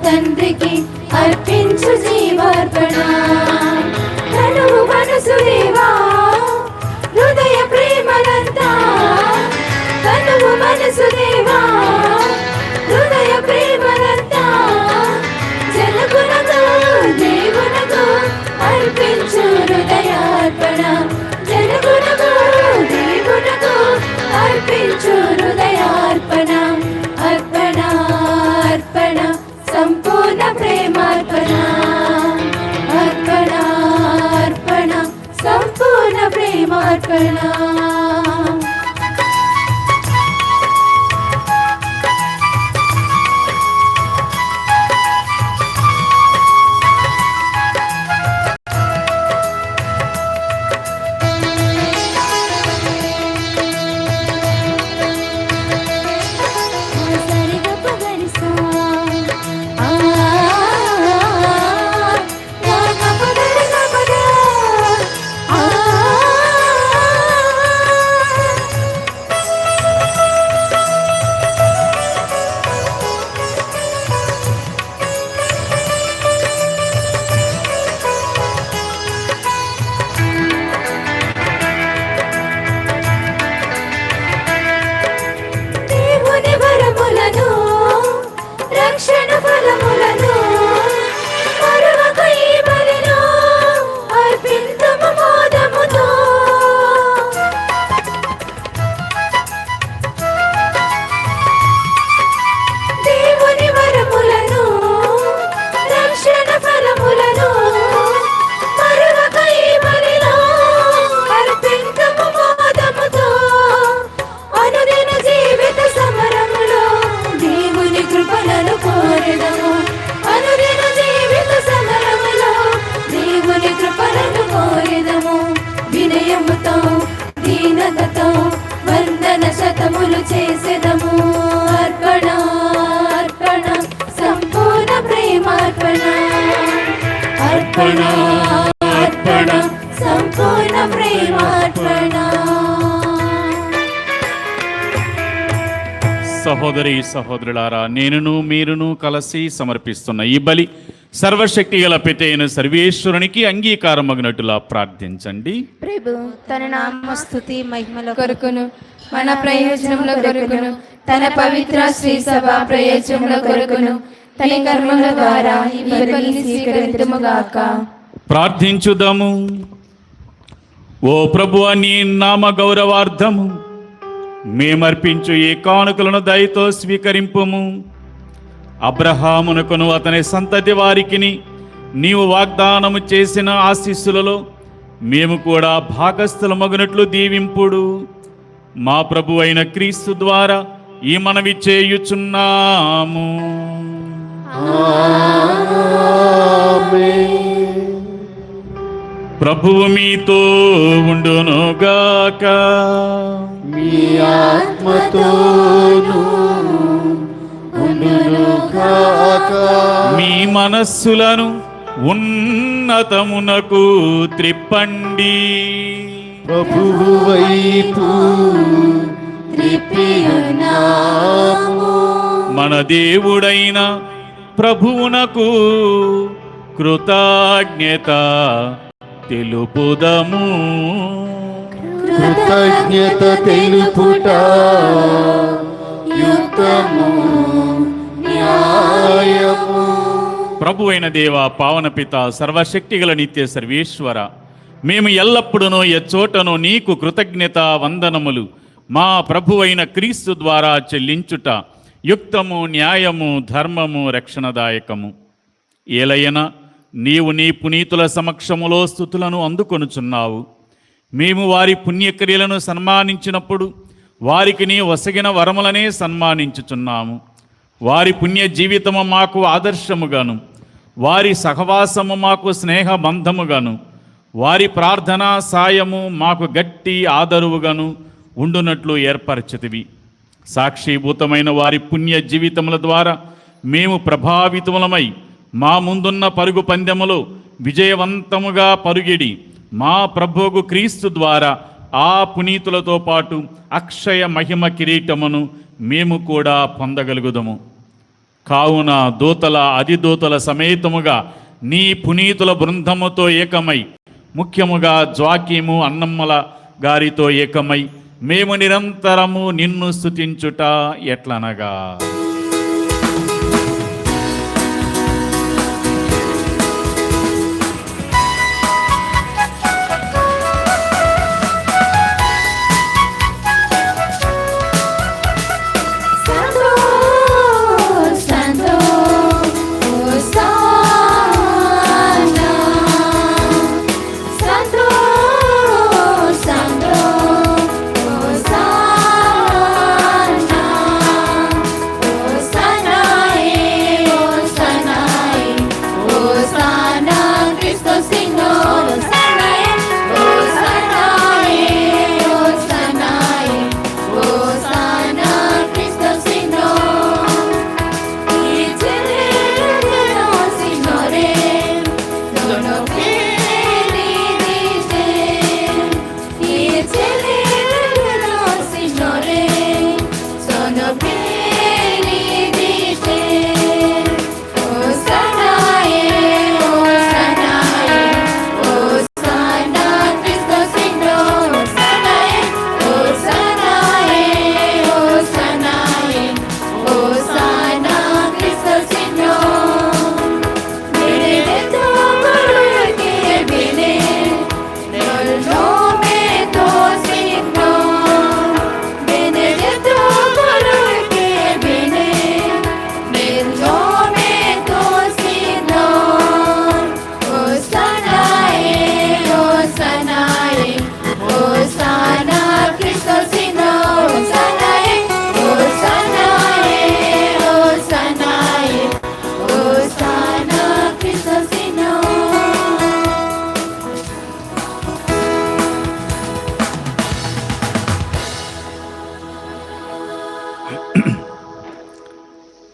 తండ్రికి అర్పించు జీవార్పణ. తనువు మనసు దేవా హృదయ ప్రేమలంతా, తనువు మనసు దేవా హృదయ ప్రేమలంతా, జనగుణకు దేవునకు అర్పించు హృదయార్పణ. జనగుణకు దేవునకు అర్పించు హృదయార్పణ. అర్పణ అర్పణ సంపూర్ణ ప్రేమార్పణ. అర్పణ అర్పణ సంపూర్ణ ప్రేమార్పణ. దీనతతో వందన శతములు చేసెదము. అర్పణ అర్పణ సంపూర్ణ ప్రేమార్పణ. అర్పణ అర్పణ సంపూర్ణ ప్రేమార్పణ. సహోదరి సహోదరులారా, నేనును మీరును కలిసి సమర్పిస్తున్న ఈ బలి సర్వశక్తి గల పితైన సర్వేశ్వరునికి అంగీకారమగినట్టులా ప్రార్థించండి. ప్రభు తన నామస్తుతి మహిమల కొరకును మన ప్రయోజనముల కొరకును తన పవిత్ర శ్రీ సభ ప్రయోజనముల కొరకును తన కర్మల ద్వారా ఈ బలిని స్వీకరించుముగాక. ప్రార్థించుదాము. ఓ ప్రభువా, నీ నామ గౌరవార్థము మేమర్పించు ఈ కానుకలను దయతో స్వీకరింపుము. అబ్రహామునకును అతని సంతతి వారికిని నీవు వాగ్దానము చేసిన ఆశీస్సులలో మేము కూడా భాగస్థులమగునట్లు దీవింపుడు. మా ప్రభు అయిన క్రీస్తు ద్వారా ఈ మనవి చేయుచున్నాము. ప్రభువు మీతో ఉండునుగాక. మీ ఆత్మతోను ఉండునుగాక. మీ మనస్సులను ఉన్నతమునకు త్రిప్పండి. ప్రభువు వైపు త్రిప్పియున్నాము. మన దేవుడైన ప్రభువునకు కృతజ్ఞత తెలుపుదము. కృతజ్ఞత తెలుపుట యుక్తము న్యాయము. ప్రభు అయిన దేవ, పావన పిత, సర్వశక్తిగల నిత్య సర్వేశ్వర, మేము ఎల్లప్పుడూ ఎచ్చోటను నీకు కృతజ్ఞత వందనములు మా ప్రభు అయిన క్రీస్తు ద్వారా చెల్లించుట యుక్తము, న్యాయము, ధర్మము, రక్షణదాయకము. ఏలయన నీవు నీ పునీతుల సమక్షములో స్తుతులను అందుకొనుచున్నావు. మేము వారి పుణ్యక్రియలను సన్మానించినప్పుడు వారికి నీ వసగిన వరములనే సన్మానించుచున్నాము. వారి పుణ్య జీవితము మాకు ఆదర్శముగాను, వారి సహవాసము మాకు స్నేహబంధముగాను, వారి ప్రార్థనా సాయము మాకు గట్టి ఆదరువుగాను ఉండునట్లు ఏర్పరచితివి. సాక్షిభూతమైన వారి పుణ్య జీవితముల ద్వారా మేము ప్రభావితములమై మా ముందున్న పరుగు పందెములో విజయవంతముగా పరుగిడి మా ప్రభువు క్రీస్తు ద్వారా ఆ పునీతులతో పాటు అక్షయ మహిమ కిరీటమును మేము కూడా పొందగలుగుదము. కావున దూతల అధిదూతల సమేతముగా నీ పునీతుల బృందముతో ఏకమై, ముఖ్యముగా జ్వాకీము అన్నమ్మల గారితో ఏకమై మేము నిరంతరము నిన్ను స్తుతించుట ఎట్లనగా,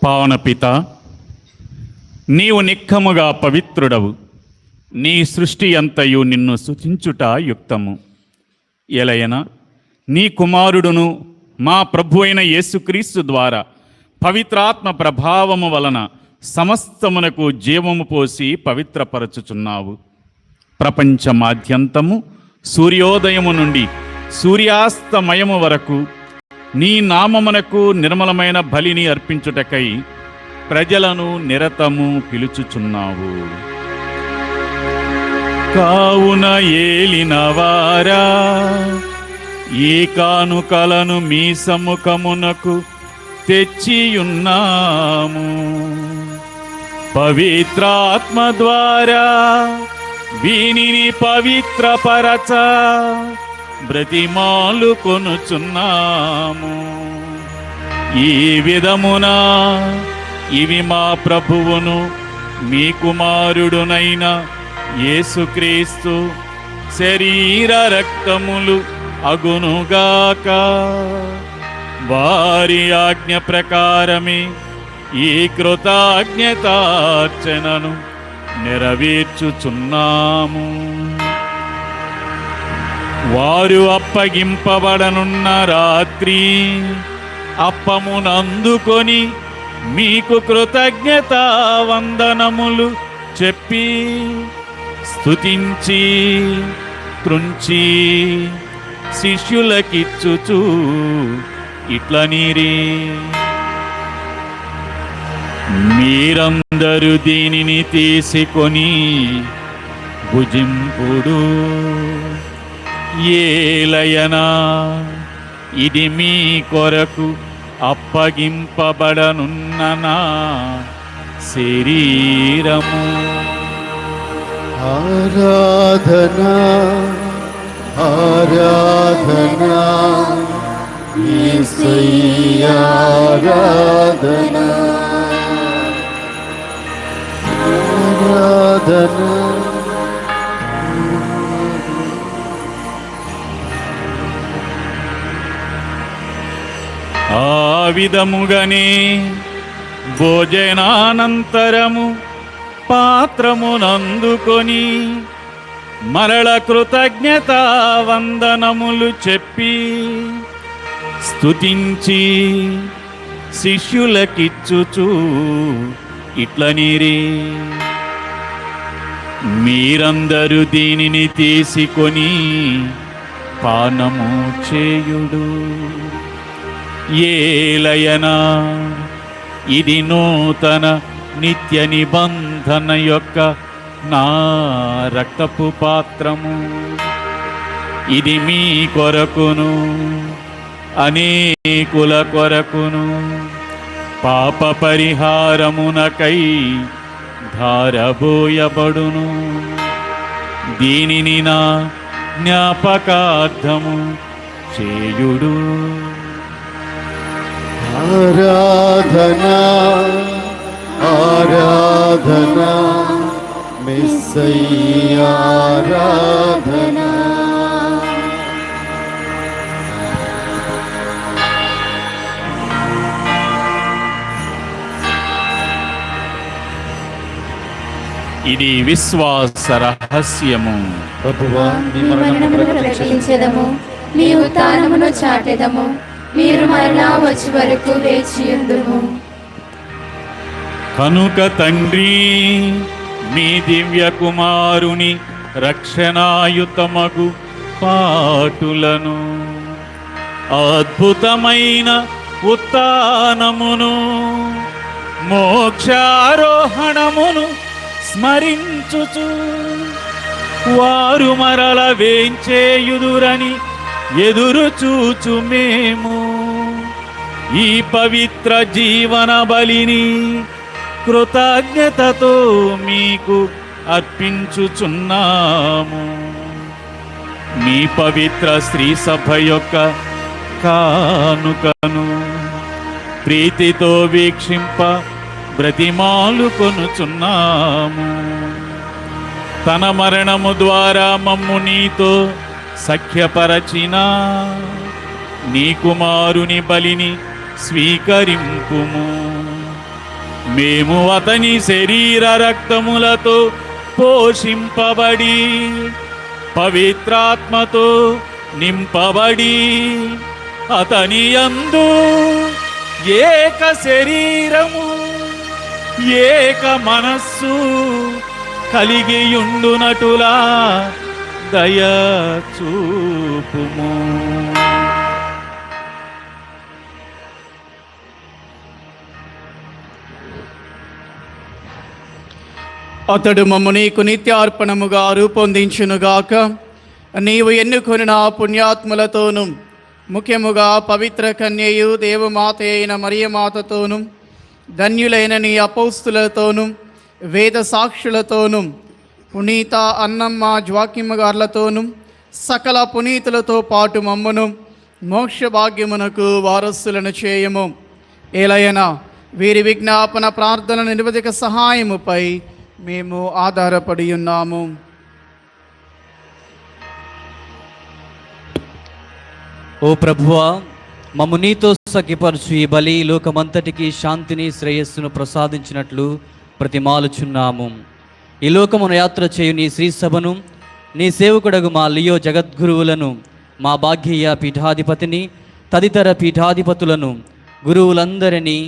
పావనపిత, నీవు నిక్కముగా పవిత్రుడవు. నీ సృష్టి అంతయు నిన్ను స్తుతించుట యుక్తము. ఎలయన నీ కుమారుడును మా ప్రభు అయిన యేసుక్రీస్తు ద్వారా పవిత్రాత్మ ప్రభావము వలన సమస్తమునకు జీవము పోసి పవిత్రపరచుచున్నావు. ప్రపంచమాద్యంతము సూర్యోదయము నుండి సూర్యాస్తమయము వరకు నీ నామమునకు నిర్మలమైన బలిని అర్పించుటకై ప్రజలను నిరతము పిలుచుచున్నావు. కావున ఏలినవారా, ఈ కానుకలను మీ సముఖమునకు తెచ్చియున్నాము. పవిత్రాత్మ ద్వారా వీనిని పవిత్రపరచ బ్రతిమాలు కొనుచున్నాము. ఈ విధమున ఇవి మా ప్రభువును మీ కుమారుడునైన యేసుక్రీస్తు శరీర రక్తములు అగునుగాక. వారి ఆజ్ఞ ప్రకారమే ఈ కృతజ్ఞతార్చనను నెరవేర్చుచున్నాము. వారు అప్పగింపబడనున్న రాత్రి అప్పమునందుకొని మీకు కృతజ్ఞతా వందనములు చెప్పి స్తుతించి త్రుంచి శిష్యులకిచ్చుచు ఇట్లనిరి, మీరందరూ దీనిని తీసుకొని భుజింపుడు. ఏలయనా ఇది మీ కొరకు అప్పగింపబడనున్న నా శరీరము. ఆరాధనా ఆరాధనా యేసయ్యా, ఆరాధనా ఆరాధనా. ఆ విధముగానే భోజనానంతరము పాత్రమునందుకొని మరల కృతజ్ఞతా వందనములు చెప్పి స్తుతించి శిష్యులకిచ్చుచు ఇట్లనిరి, మీరందరూ దీనిని తీసుకొని పానము చేయుడు. ఏలయనా ఇది నూతన నిత్య నిబంధన యొక్క నా రక్తపు పాత్రము. ఇది మీ కొరకును అనేకుల కొరకును పాప పరిహారమునకై ధారబోయబడును. దీనిని నా జ్ఞాపకార్థము చేయుడు. ఆరాధనా ఆరాధనా మెస్సయ్యా, ఆరాధనా. ఇది విశ్వాస రహస్యము. ప్రభువా, మీ మరణమును ప్రకటించెదము, మీ ఉత్థానమును చాటెదము. మీరు మరలా వచ్చి వరకు వేచియుందుము. కనుక తండ్రి, మీ దివ్య కుమారుని రక్షణాయుతమగు పాటులను అద్భుతమైన ఉత్థానమును మోక్షారోహణమును స్మరించుచు వారు మరల వేంచేయుదురని ఎదురు చూచు మేము ఈ పవిత్ర జీవన బలిని కృతజ్ఞతతో మీకు అర్పించుచున్నాము. మీ పవిత్ర శ్రీ సభ యొక్క కానుకను ప్రీతితో వీక్షింప బ్రతిమాలు కొనుచున్నాము. తన మరణము ద్వారా మమ్ము నీతో సఖ్యపరచిన నీ కుమారుని బలిని స్వీకరింపుము. మేము అతని శరీర రక్తములతో పోషింపబడి పవిత్రాత్మతో నింపబడి అతని యందు ఏక శరీరము ఏక మనస్సు కలిగియుండునటులా దయ చూపుము. అతడు మమ్ము నీకు నిత్యార్పణముగా రూపొందించునుగాక. నీవు ఎన్నుకొనిన పుణ్యాత్ములతోనూ ముఖ్యముగా పవిత్ర కన్యయు దేవమాత అయిన మరియమాతతోనూ ధన్యులైన నీ అపౌస్తులతోనూ వేద సాక్షులతోనూ పునీత అన్నమ్మ జ్వాకిమ్మ గార్లతోనూ సకల పునీతులతో పాటు మమ్మను మోక్ష భాగ్యమునకు వారసులను చేయము. ఏలయనా వీరి విజ్ఞాపన ప్రార్థన నిరవధిక సహాయముపై మేము ఆధారపడి ఉన్నాము. ఓ ప్రభువా, మమ్ము నీతో సఖ్యపరచు ఈ బలి లోకమంతటికి శాంతిని శ్రేయస్సును ప్రసాదించినట్లు ప్రతిమాలుచున్నాము. ఈ లోకమును యాత్ర చేయు నీ శ్రీసభను, నీ సేవకుడగు మా లియో జగద్గురువులను, మా భాగ్యయ్య పీఠాధిపతిని, తదితర పీఠాధిపతులను, గురువులందరినీ,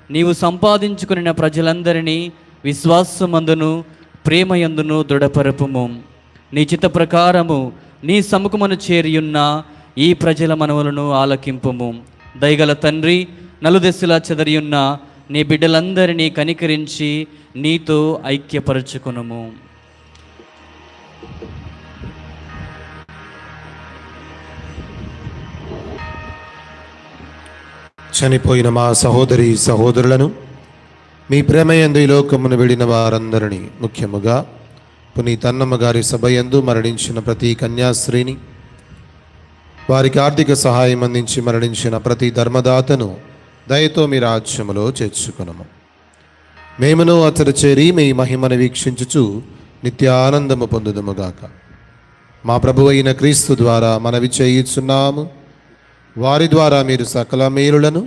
నీవు సంపాదించుకున్న ప్రజలందరినీ విశ్వాసమందును ప్రేమయందును దృఢపరపుము. నీ చిత్త ప్రకారము నీ సముఖమును చేరియున్న ఈ ప్రజల మనవులను ఆలకింపుము. దయగల తండ్రి, నలుదెస్సులా చెదరియున్న నీ బిడ్డలందరినీ కనికరించి నీతో ఐక్యపరచుకునుము. చనిపోయిన మా సహోదరి సహోదరులను, మీ ప్రేమయందు ఈ లోకమును విడిన వారందరినీ, ముఖ్యముగా పునీత అన్నమ్మ గారి సభయందు మరణించిన ప్రతి కన్యాశ్రీని, వారికి ఆర్థిక సహాయం అందించి మరణించిన ప్రతి ధర్మదాతను దయతో మీ రాజ్యములో చేర్చుకునము. మేమును అతడు చేరి మీ మహిమను వీక్షించుచు నిత్యానందము పొందుదుముగాక. మా ప్రభు అయిన క్రీస్తు ద్వారా మనవి చేయుచున్నాము. వారి ద్వారా మీరు సకల మేలులను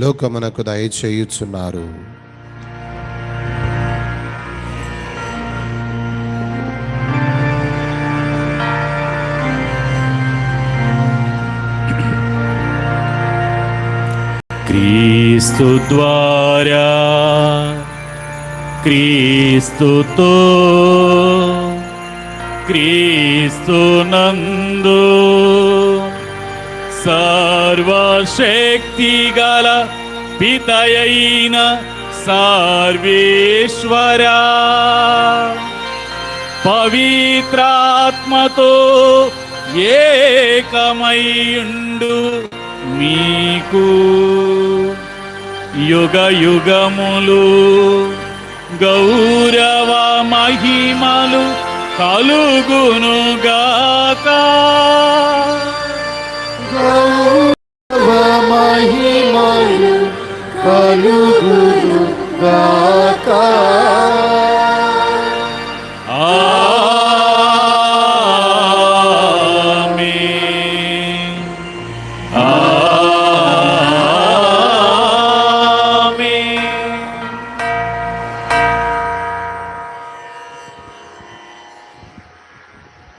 లోకమునకు దయచేయుచున్నారు. క్రీస్తు ద్వారా, క్రీస్తుతో, క్రీస్తునందు సర్వశక్తి గల పితయైన సర్వేశ్వరా, పవిత్రాత్మతో ఏకమైయుండు మీకు యుగ యుగములు గౌరవ మహిమలు కలుగునుగాక. గౌరవ మహిమలు కలుగునుగాక.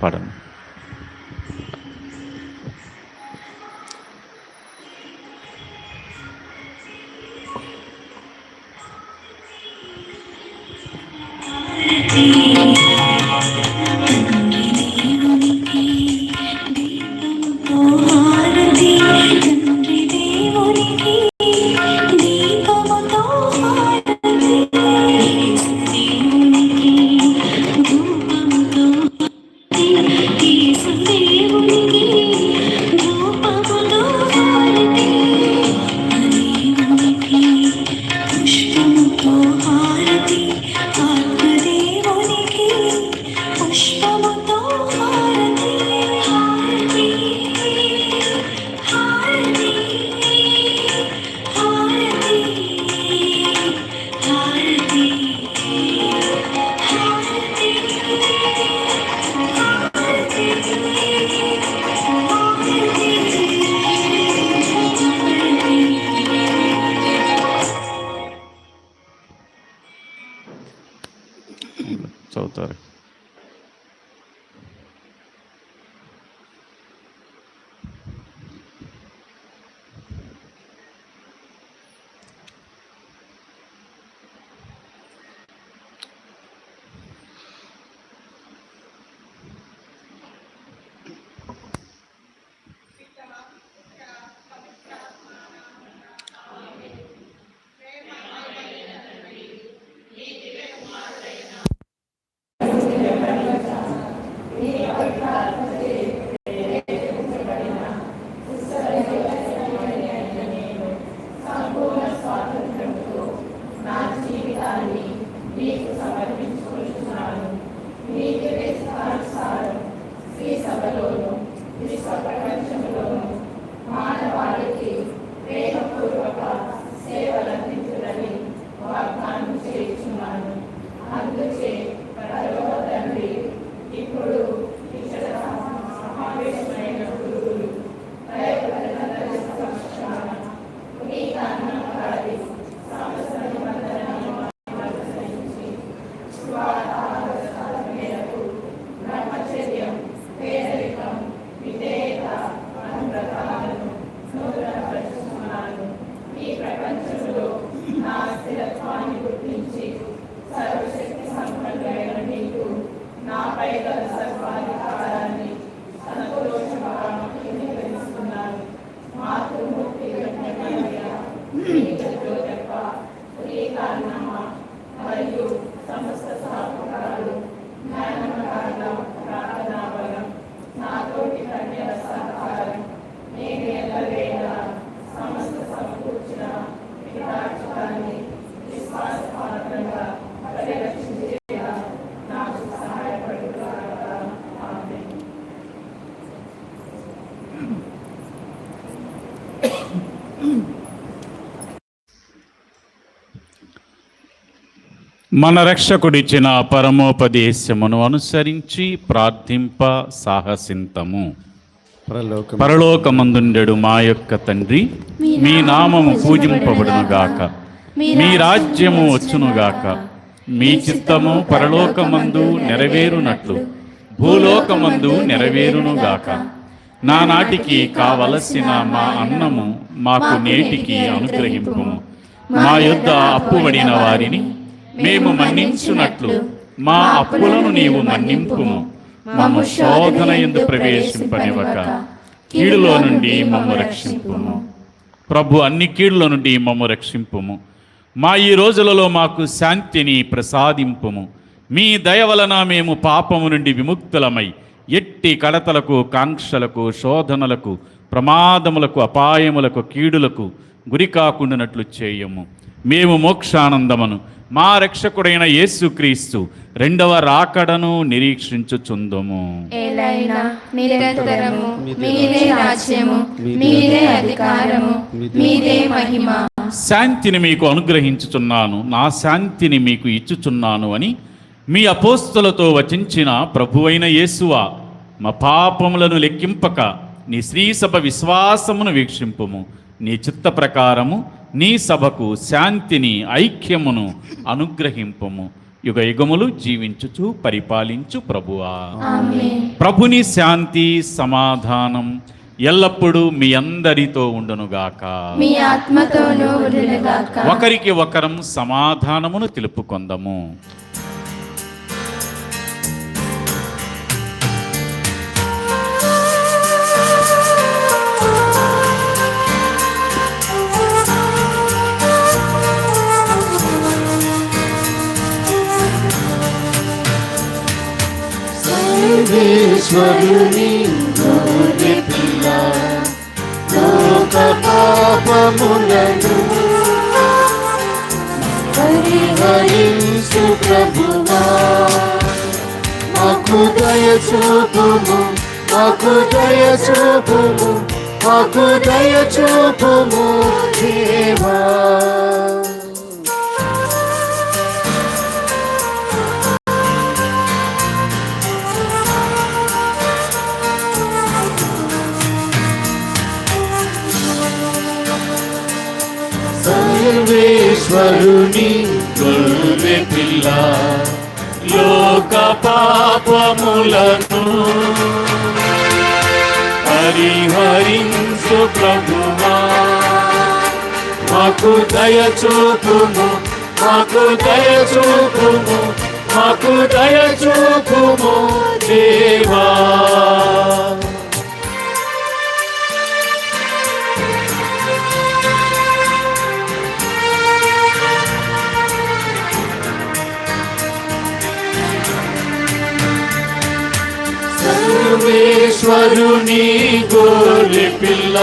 పడను. పుష్పముతో హారతి ఆత్మదేవునికి త్వరగా. మన రక్షకుడిచ్చిన పరమోపదేశమును అనుసరించి ప్రార్థింప సాహసింతము. పరలోకమందుండెడు మా యొక్క తండ్రి, మీ నామము పూజింపబడునుగాక, మీ రాజ్యము వచ్చునుగాక, మీ చిత్తము పరలోకమందు నెరవేరునట్లు భూలోకమందు నెరవేరునుగాక. నానాటికి కావలసిన మా అన్నము మాకు నేటికి అనుగ్రహింపుము. మా యొద్ద అప్పుబడిన వారిని మేము మన్నించున్నట్లు మా అప్పులను నీవు మన్నింపుము. మమ్ము శోధన యందు ప్రవేశింపనివ్వక కీడులో నుండి మమ్ము రక్షింపుము. ప్రభు, అన్ని కీడుల నుండి మమ్ము రక్షింపుము. మా ఈ రోజులలో మాకు శాంతిని ప్రసాదింపుము. మీ దయ వలన మేము పాపము నుండి విముక్తులమై ఎట్టి కడతలకు, కాంక్షలకు, శోధనలకు, ప్రమాదములకు, అపాయములకు, కీడులకు గురి కాకుండానట్లు చేయము. మేము మోక్షానందమును మా రక్షకుడైన యేసుక్రీస్తు రెండవ రాకడను నిరీక్షించుచుందుము. ఏలైనా నిరంతరము మీదే రాజ్యము, మీదే అధికారము, మీదే మహిమ. శాంతిని మీకు అనుగ్రహించుచున్నాను, నా శాంతిని మీకు ఇచ్చుచున్నాను అని మీ అపోస్తలతో వచించిన ప్రభువైన యేసువా, మా పాపములను లెక్కింపక నీ శ్రీసభ విశ్వాసమును వీక్షింపుము. నీ చిత్త ప్రకారము నీ సభకు శాంతిని, ఐక్యమును అనుగ్రహింపుము. యుగ యుగములు జీవించుచు పరిపాలించు ప్రభువా. ప్రభుని శాంతి, సమాధానం ఎల్లప్పుడూ మీ అందరితో ఉండునుగాక, మీ ఆత్మతోనూ ఉండునుగాక. ఒకరికి ఒకరం సమాధానమును తెలుపుకొందము. సర్వేశ్వరుని గొర్రె పిల్ల, లోక పాపములను పరిహరించు ప్రభువా, మాకు దయ చూపుము, మాకు దయ చూపుము, మాకు దయ చూపుము దేవా. సర్వేశ్వరుని గొర్రె పిల్ల, లోక పాపములను పరిహరించు ప్రభువా, మాకు దయ చూపుము, మాకు దయ చూపుము, మాకు దయ చూపుము దేవా. సర్వేశ్వరుని గొర్రె పిల్ల,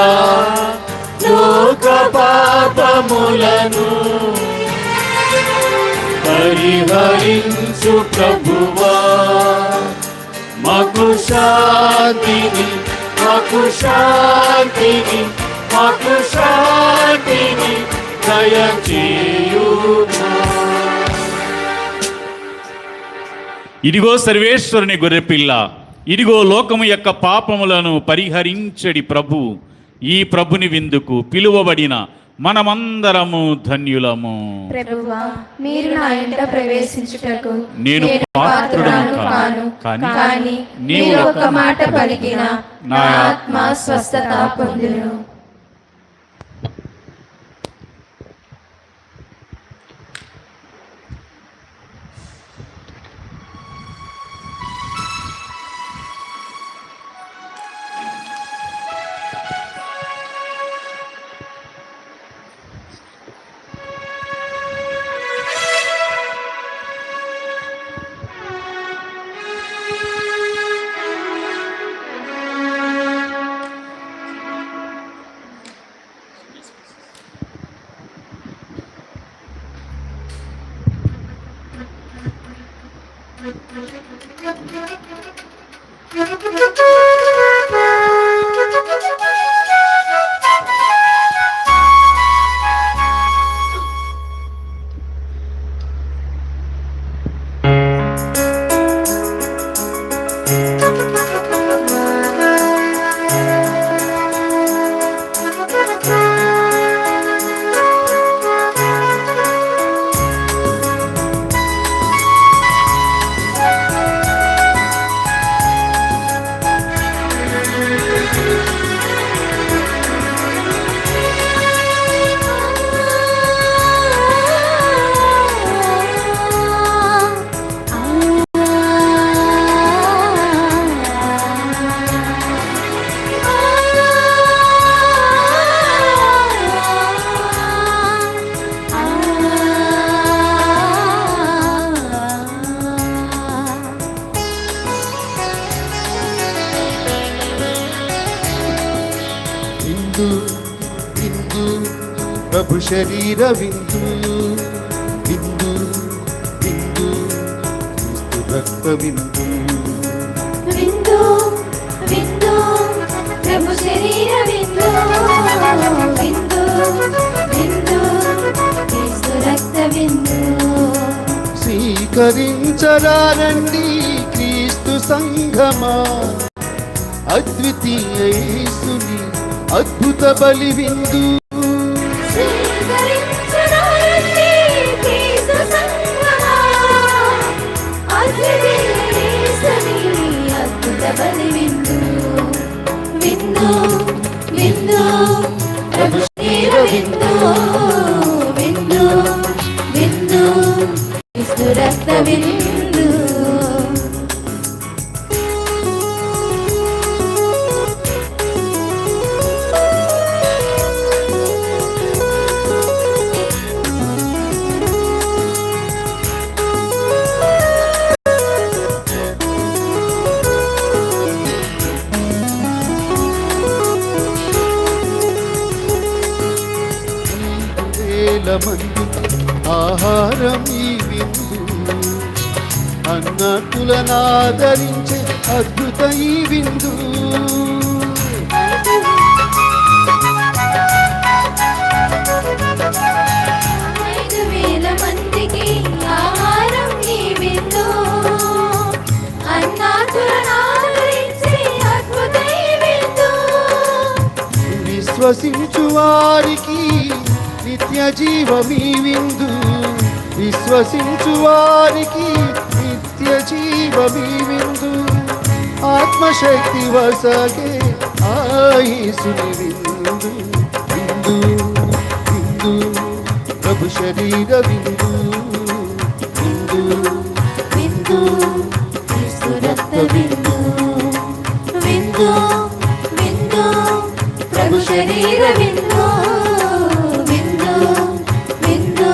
లోక పాపములను పరిహరించు ప్రభువా, మాకు శాంతిని, మాకు శాంతిని, మాకు శాంతిని దయచేయుము. ఇదిగో సర్వేశ్వరుని గొర్రెపిల్ల, ఇదిగో లోకము యొక్క పాపములను పరిహరించడి ప్రభు. ఈ ప్రభుని విందుకు పిలువబడిన మనమందరము ధన్యులము. ప్రభువా, మీరు నా ఇంట ప్రవేశించుటకు నేను పాత్రుడను కాను, కానీ నీవు ఒక మాట పలికిన నా ఆత్మ స్వస్థత పొందును. ప్రభు శరీర విందు, విందు విందు క్రీస్తు రక్త విందు. విందు విందు ప్రభు శరీర విందు, విందు విందు క్రీస్తు రక్త విందు. స్వీకరించరారండి క్రీస్తు సంఘమా, అద్వితీయ యేసుని అద్భుత బలి విందు. విందు విందు ప్రభు శరీర విందు, విందు విందు క్రీస్తు రక్త విందు. మంది ఆహారం ఈ విందు, అన్నతులను ఆదరించే అద్భుత ఈ విందు. 5,000 మందికి ఆహారం ఈ విందు, అన్నాతులను ఆదరించే అద్భుత ఈ విందు. విశ్వసించు వారికి నిత్య జీవమీ విందు, విశ్వసించు వారికి నిత్య జీవమీ విందు ఆత్మశక్తి వసగే ఆయుసుని విందు విందు విందు ప్రభు శరీర విందు విందు విందు క్రీస్తు రక్త విందు విందు విందు ప్రభు శరీర విందు విందు విందు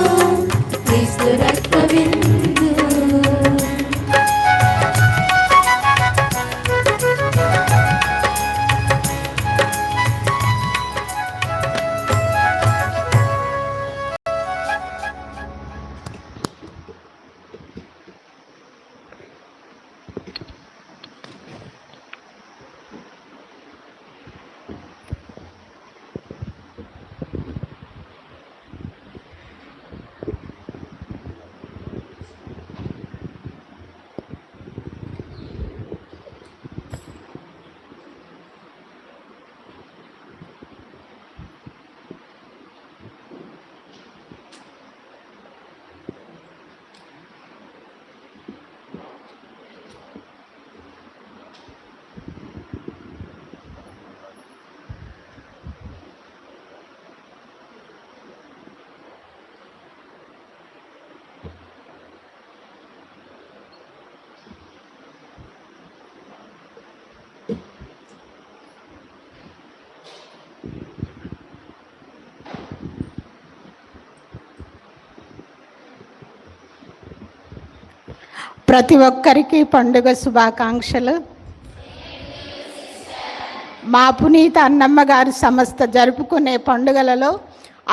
క్రీస్తు రక్త విందు. ప్రతి ఒక్కరికి పండుగ శుభాకాంక్షలు. మా పునీత అన్నమ్మ గారి సంస్థ జరుపుకునే పండుగలలో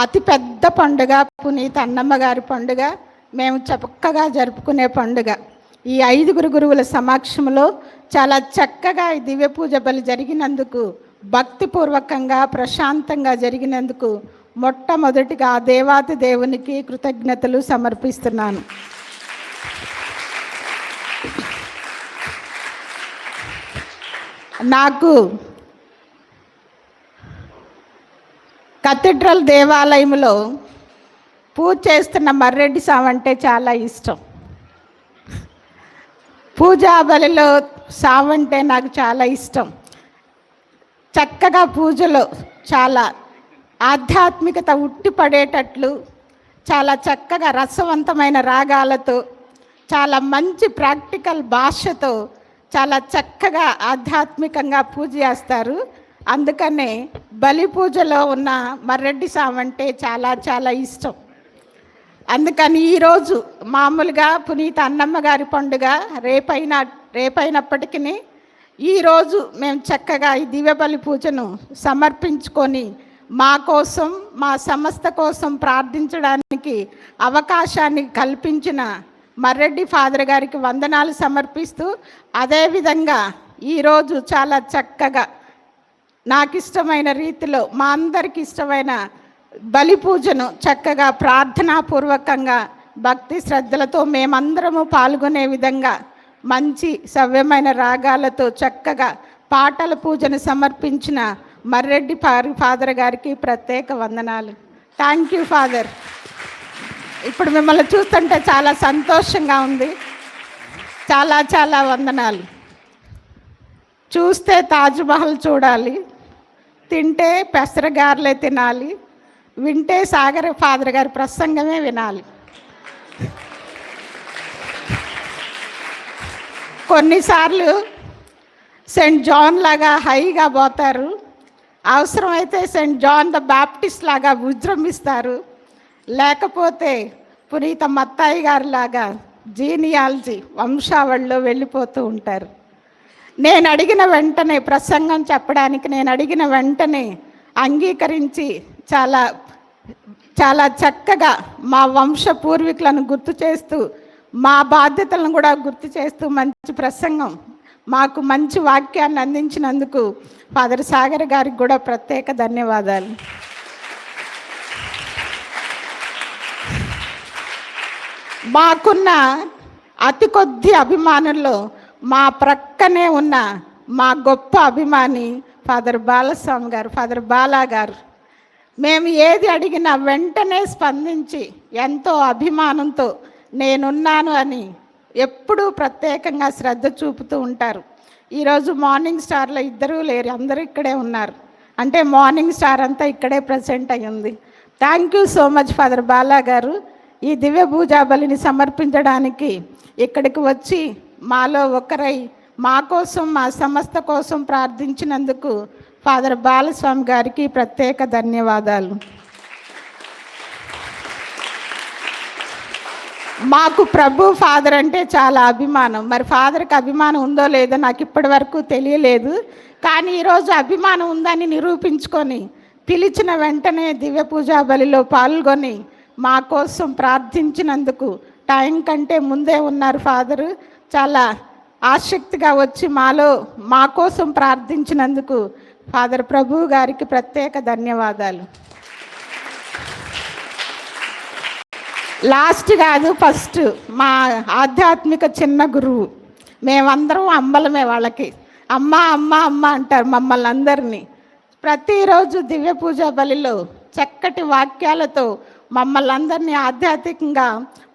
అతిపెద్ద పండుగ పునీత అన్నమ్మ గారి పండుగ. మేము చక్కగా జరుపుకునే పండుగ. ఈ 5 గురువుల సమక్షంలో చాలా చక్కగా ఈ దివ్య పూజ బలి జరిగినందుకు, భక్తిపూర్వకంగా ప్రశాంతంగా జరిగినందుకు మొట్టమొదటిగా ఆ దేవాతి దేవునికి కృతజ్ఞతలు సమర్పిస్తున్నాను. నాకు కథీడ్రల్ దేవాలయంలో పూజ చేస్తున్న మర్రెడ్డి సాం అంటే చాలా ఇష్టం. పూజా బలిలో సాం అంటే నాకు చాలా ఇష్టం. చక్కగా పూజలో చాలా ఆధ్యాత్మికత ఉట్టిపడేటట్లు, చాలా చక్కగా రసవంతమైన రాగాలతో, చాలా మంచి ప్రాక్టికల్ భాషతో చాలా చక్కగా ఆధ్యాత్మికంగా పూజ చేస్తారు. అందుకనే బలి పూజలో ఉన్న మర్రెడ్డి సాం అంటే చాలా చాలా ఇష్టం. అందుకని ఈరోజు మామూలుగా పునీత అన్నమ్మ గారి పండుగ రేపైనప్పటికీ ఈరోజు మేము చక్కగా ఈ దివ్య బలి పూజను సమర్పించుకొని మా కోసం, మా సంస్థ కోసం ప్రార్థించడానికి అవకాశాన్ని కల్పించిన మర్రెడ్డి ఫాదర్ గారికి వందనాలు సమర్పిస్తూ, అదేవిధంగా ఈరోజు చాలా చక్కగా నాకు ఇష్టమైన రీతిలో మా అందరికి ఇష్టమైన బలి పూజను చక్కగా ప్రార్థనాపూర్వకంగా భక్తి శ్రద్ధలతో మేమందరము పాల్గొనే విధంగా మంచి సవ్యమైన రాగాలతో చక్కగా పాటల పూజను సమర్పించిన మర్రెడ్డి ఫాదర్ గారికి ప్రత్యేక వందనాలు. Thank you father. ఇప్పుడు మిమ్మల్ని చూస్తుంటే చాలా సంతోషంగా ఉంది. చాలా చాలా వందనాలు. చూస్తే తాజ్మహల్ చూడాలి, తింటే పెసరగారలే తినాలి, వింటే సాగర్ ఫాదర్ గారి ప్రసంగమే వినాలి. కొన్నిసార్లు సెయింట్ జాన్ లాగా హైగా పోతారు, అవసరమైతే సెయింట్ జాన్ ద బాప్టిస్ట్ లాగా విజృంభిస్తారు, లేకపోతే పునీత మత్తాయి గారి లాగా జీనియాలజీ వంశావళిలో వెళ్ళిపోతూ ఉంటారు. నేను అడిగిన వెంటనే ప్రసంగం చెప్పడానికి నేను అడిగిన వెంటనే అంగీకరించి చాలా చాలా చక్కగా మా వంశ పూర్వీకులను గుర్తు చేస్తూ, మా బాధ్యతలను కూడా గుర్తు చేస్తూ మంచి ప్రసంగం, మాకు మంచి వాక్యాన్ని అందించినందుకు ఫాదర్ సాగర్ గారికి కూడా ప్రత్యేక ధన్యవాదాలు. మాకున్న అతి కొద్ది అభిమానుల్లో మా ప్రక్కనే ఉన్న మా గొప్ప అభిమాని ఫాదర్ బాలస్వామి గారు, ఫాదర్ బాలా గారు. మేము ఏది అడిగినా వెంటనే స్పందించి ఎంతో అభిమానంతో నేనున్నాను అని ఎప్పుడూ ప్రత్యేకంగా శ్రద్ధ చూపుతూ ఉంటారు. ఈరోజు మార్నింగ్ స్టార్లో ఇద్దరూ లేరు, అందరూ ఇక్కడే ఉన్నారు. అంటే మార్నింగ్ స్టార్ అంతా ఇక్కడే ప్రజెంట్ అయ్యింది. Thank you so much father Bala గారు. ఈ దివ్య పూజా బలిని సమర్పించడానికి ఇక్కడికి వచ్చి మాలో ఒకరై మా కోసం మా సంస్థ కోసం ప్రార్థించినందుకు ఫాదర్ బాలస్వామి గారికి ప్రత్యేక ధన్యవాదాలు. మాకు ప్రభు ఫాదర్ అంటే చాలా అభిమానం. మరి ఫాదర్కి అభిమానం ఉందో లేదో నాకు ఇప్పటి వరకు తెలియలేదు. కానీ ఈరోజు అభిమానం ఉందని నిరూపించుకొని పిలిచిన వెంటనే దివ్య పూజా బలిలో పాల్గొని మా కోసం ప్రార్థించినందుకు టైం కంటే ముందే ఉన్నారు ఫాదరు. చాలా ఆసక్తిగా వచ్చి మా కోసం ప్రార్థించినందుకు ఫాదర్ ప్రభు గారికి ప్రత్యేక ధన్యవాదాలు. లాస్ట్ కాదు, ఫస్ట్ మా ఆధ్యాత్మిక చిన్న గురువు. మేమందరం అమ్మలమే వాళ్ళకి. అమ్మ అమ్మ అమ్మ అంటారు మమ్మల్ని అందరినీ. ప్రతిరోజు దివ్య పూజా బలిలో చక్కటి వాక్యాలతో మమ్మల్ని అందరినీ ఆధ్యాత్మికంగా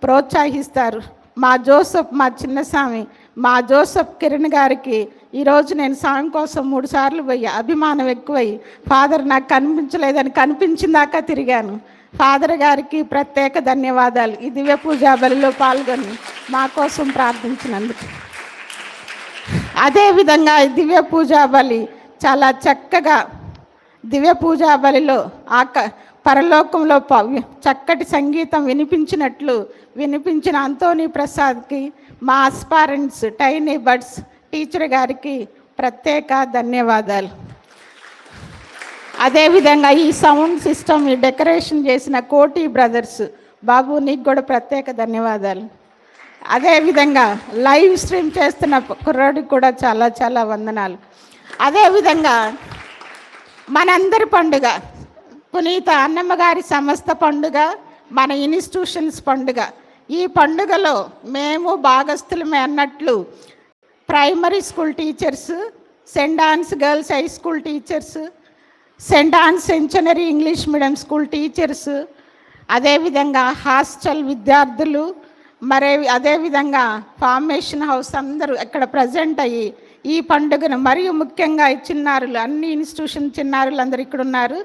ప్రోత్సహిస్తారు. మా జోసఫ్, మా చిన్నస్వామి, మా జోసఫ్ కిరణ్ గారికి ఈరోజు నేను స్వామి కోసం 3 సార్లు పోయా. అభిమానం ఎక్కువై ఫాదర్ నాకు కనిపించలేదని కనిపించిందాకా తిరిగాను. ఫాదర్ గారికి ప్రత్యేక ధన్యవాదాలు ఈ దివ్య పూజా బలిలో పాల్గొని మా కోసం ప్రార్థించినందుకు. అదేవిధంగా ఈ దివ్య పూజా బలి చాలా చక్కగా దివ్య పూజా బలిలో పరలోకంలో చక్కటి సంగీతం వినిపించినట్లు వినిపించిన అంతోనీ ప్రసాద్కి, మా ఆస్పారెంట్స్ టైనీ బడ్స్ టీచర్ గారికి ప్రత్యేక ధన్యవాదాలు. అదేవిధంగా ఈ సౌండ్ సిస్టమ్ ఈ డెకరేషన్ చేసిన కోటి బ్రదర్స్ బాబు, నీకు కూడా ప్రత్యేక ధన్యవాదాలు. అదేవిధంగా లైవ్ స్ట్రీమ్ చేస్తున్న కుర్రాడికి కూడా చాలా చాలా వందనాలు. అదేవిధంగా మనందరి పండుగ పునీత అన్నమ్మ గారి సంస్థ పండుగ, మన ఇన్స్టిట్యూషన్స్ పండుగ. ఈ పండుగలో మేము భాగస్థులమే అన్నట్లు primary school teachers, Saint Ann's girls high school teachers, Saint Ann's centenary English medium school teachers, అదేవిధంగా హాస్టల్ విద్యార్థులు, అదేవిధంగా ఫార్మేషన్ హౌస్ అందరూ ఇక్కడ ప్రజెంట్ అయ్యి ఈ పండుగను, మరియు ముఖ్యంగా ఈ చిన్నారులు, అన్ని ఇన్స్టిట్యూషన్ చిన్నారులు అందరు ఇక్కడ ఉన్నారు.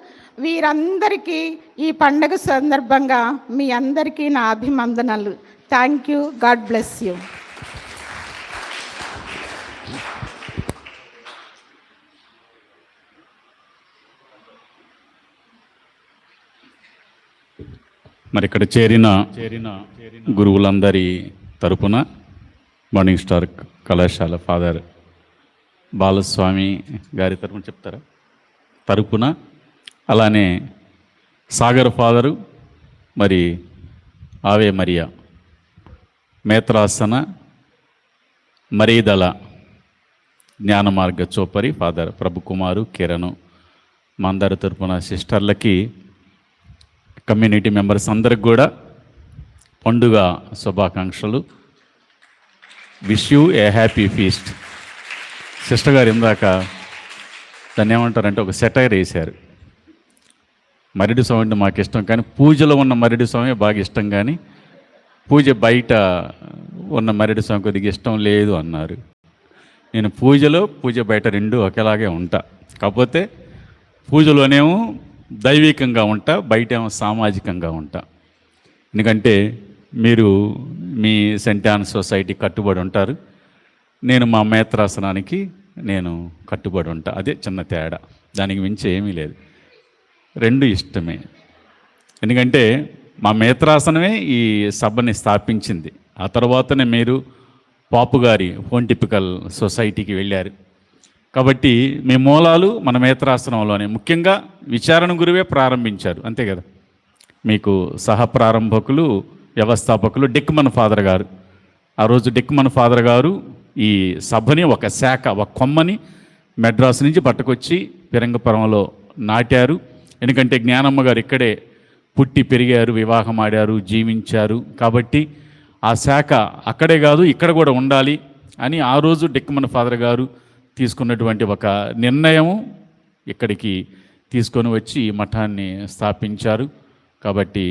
వీరందరికీ ఈ పండుగ సందర్భంగా మీ అందరికీ నా అభినందనలు. Thank you. God bless you. మరి ఇక్కడ చేరిన గురువులందరి తరపున మార్నింగ్ స్టార్ కళాశాల ఫాదర్ బాలస్వామి గారి తరపున చెప్తారా తరపున, అలానే సాగర్ ఫాదరు, మరి ఆవే మరియా మేత్రాసన మరీదల జ్ఞానమార్గ చోపరి ఫాదర్ ప్రభుకుమారు కిరణ్, మా అందరి తరపున సిస్టర్లకి, కమ్యూనిటీ మెంబర్స్ అందరికి కూడా పండుగ శుభాకాంక్షలు. Wish you A happy feast. Sister గారు ఇందాక దాన్ని ఏమంటారంటే ఒక సెటైర్ వేశారు. మరిడి స్వామి అంటే మాకు ఇష్టం, కానీ పూజలో ఉన్న మరిడి స్వామి బాగా ఇష్టం, కానీ పూజ బయట ఉన్న మరిడి స్వామి కొద్దిగా ఇష్టం లేదు అన్నారు. నేను పూజ బయట రెండు ఒకేలాగే ఉంటా. కాకపోతే పూజలోనేమో దైవికంగా ఉంటా, బయటేమో సామాజికంగా ఉంటా. ఎందుకంటే మీరు మీ సెయింట్ ఆన్ సొసైటీ కట్టుబడి ఉంటారు, నేను మా మేత్రాసనానికి నేను కట్టుబడి ఉంటా. అదే చిన్న తేడా, దానికి మించి ఏమీ లేదు. రెండు ఇష్టమే. ఎందుకంటే మా మేత్రాసనమే ఈ సభని స్థాపించింది. ఆ తర్వాతనే మీరు పాపు గారి ఫోన్టిపికల్ సొసైటీకి వెళ్ళారు. కాబట్టి మీ మూలాలు మన మేత్రాసనంలోనే, ముఖ్యంగా విచారణ గురువే ప్రారంభించారు, అంతే కదా. మీకు సహప్రారంభకులు వ్యవస్థాపకులు డెక్మన్ ఫాదర్ గారు. ఆ రోజు డెక్మన్ ఫాదర్ గారు ఈ సభని ఒక శాఖ, ఒక కొమ్మని మెడ్రాస్ నుంచి పట్టుకొచ్చి పిరంగపురంలో నాటారు. ఎందుకంటే జ్ఞానమ్మ గారు ఇక్కడే పుట్టి పెరిగారు, వివాహం ఆడారు, జీవించారు. కాబట్టి ఆ శాఖ అక్కడే కాదు ఇక్కడ కూడా ఉండాలి అని ఆ రోజు డెక్మన్ ఫాదర్ గారు తీసుకున్నటువంటి ఒక నిర్ణయము ఇక్కడికి తీసుకొని వచ్చి ఈ మఠాన్ని స్థాపించారు. కాబట్టి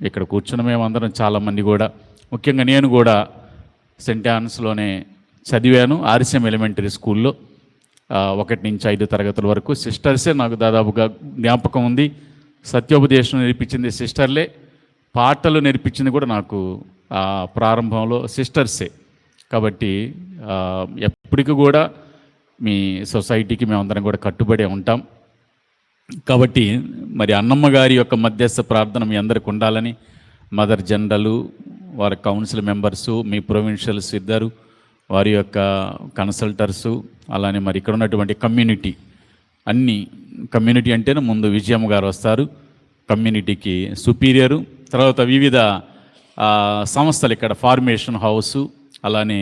ఇక్కడ కూర్చున్న మేమందరం చాలామంది కూడా, ముఖ్యంగా నేను కూడా సెంట్ యాన్స్లోనే చదివాను, ఆర్ఎస్ఎం ఎలిమెంటరీ స్కూల్లో 1 నుంచి 5 తరగతుల వరకు. సిస్టర్సే నాకు దాదాపుగా జ్ఞాపకం ఉంది. సత్యోపదేశం నేర్పించింది సిస్టర్లే, పాటలు నేర్పించింది కూడా నాకు ప్రారంభంలో సిస్టర్సే. కాబట్టి ఎప్పటికీ కూడా మీ సొసైటీకి మేమందరం కూడా కట్టుబడి ఉంటాం. కాబట్టి మరి అన్నమ్మ గారి యొక్క మధ్యస్థ ప్రార్థన మీ అందరికి ఉండాలని మదర్ జనరల్, వారి కౌన్సిల్ మెంబర్సు, మీ ప్రొవిన్షియల్స్ ఇద్దరు, వారి యొక్క కన్సల్టర్సు, అలానే మరి ఇక్కడ ఉన్నటువంటి కమ్యూనిటీ, అన్ని కమ్యూనిటీ అంటేనే ముందు విజయమ్మ గారు వస్తారు, కమ్యూనిటీకి సుపీరియరు, తర్వాత వివిధ సంస్థలు ఇక్కడ ఫార్మేషన్ హౌసు, అలానే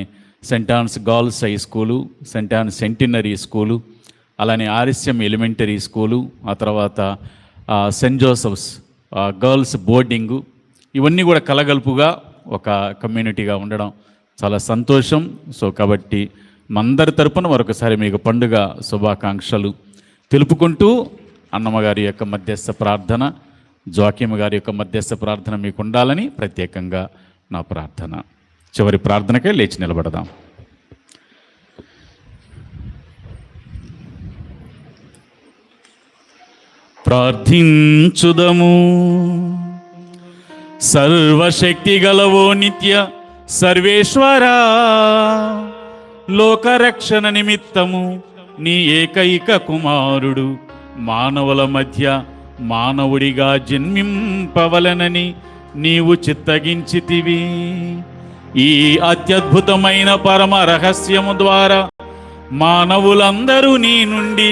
saint Ann's girls high school, saint Ann's centenary school, అలానే ఆర్ఎస్ఎం ఎలిమెంటరీ స్కూలు, ఆ తర్వాత సెంట్ జోసెఫ్స్ గర్ల్స్ బోర్డింగు, ఇవన్నీ కూడా కలగలుపుగా ఒక కమ్యూనిటీగా ఉండడం చాలా సంతోషం. సో కాబట్టి మందరి తరపున మరొకసారి మీకు పండుగ శుభాకాంక్షలు తెలుపుకుంటూ, అన్నమ్మ గారి యొక్క మధ్యస్థ ప్రార్థన, జోకీమ గారి యొక్క మధ్యస్థ ప్రార్థన మీకు ఉండాలని ప్రత్యేకంగా నా ప్రార్థన. చివరి ప్రార్థనకే లేచి నిలబడదాం. ప్రార్థించుదము. సర్వశక్తి గలవో నిత్య సర్వేశ్వరా, లోకరక్షణ నిమిత్తము నీ ఏకైక కుమారుడు మానవుల మధ్య మానవుడిగా జన్మింపవలనని నీవు చిత్తగించితివి. ఈ అత్యద్భుతమైన పరమ రహస్యము ద్వారా మానవులందరూ నీ నుండి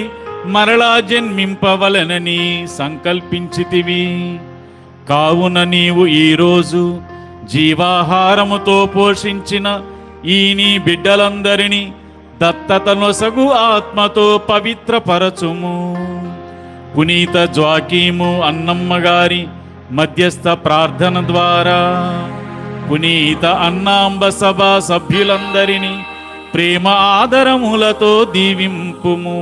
మరలా జన్మింపవలనని సంకల్పించితివి. కావున నీవు ఈరోజు జీవాహారముతో పోషించిన ఈ నీ బిడ్డలందరినీ దత్తతనొసగు ఆత్మతో పవిత్రపరచుము. పునీత జోకీము అన్నమ్మ గారి మధ్యస్థ ప్రార్థన ద్వారా పునీత అన్నాంబ సభ సభ్యులందరినీ ప్రేమ ఆదరములతో దీవింపుము.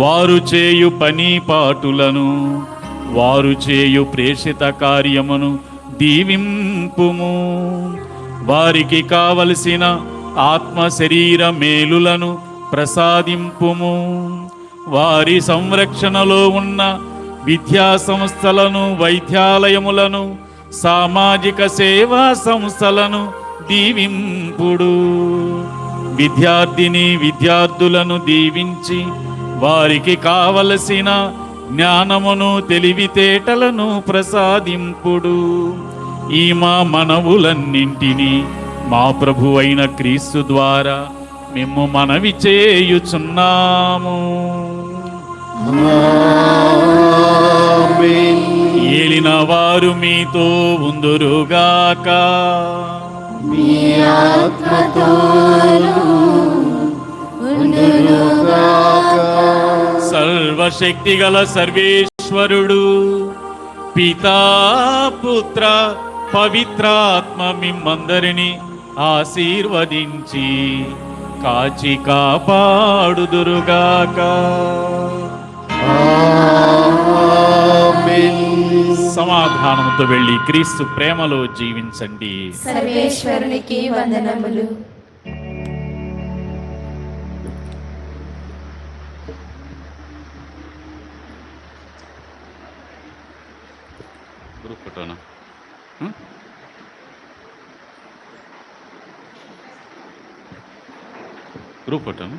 వారు చేయు పని పాటులను, వారు చేయు ప్రేషిత కార్యమును దీవింపుము. వారికి కావలసిన ఆత్మ శరీర మేలులను ప్రసాదింపుము. వారి సంరక్షణలో ఉన్న విద్యా సంస్థలను, వైద్యాలయములను, సామాజిక సేవా సంస్థలను దీవింపుడు. విద్యార్థిని విద్యార్థులను దీవించి వారికి కావలసిన జ్ఞానమును, తెలివితేటలను ప్రసాదింపుడు. ఈ మా మనవులన్నింటినీ మా ప్రభువైన క్రీస్తు ద్వారా మేము మనవి చేయుచున్నాము. ఏలిన వారు మీతో ఉందురుగాక. సర్వశక్తి గల సర్వేశ్వరుడు పితా, పుత్ర, పవిత్రాత్మ మిమ్మందరిని ఆశీర్వదించి కాచి కాపాడుదురుగాక. సమాధానంతో వెళ్ళి క్రీస్తు ప్రేమలో జీవించండి. సర్వేశ్వరునికి వందనములు. గ్రూప్ ఫోటోనా? గ్రూప్ ఫోటోనా?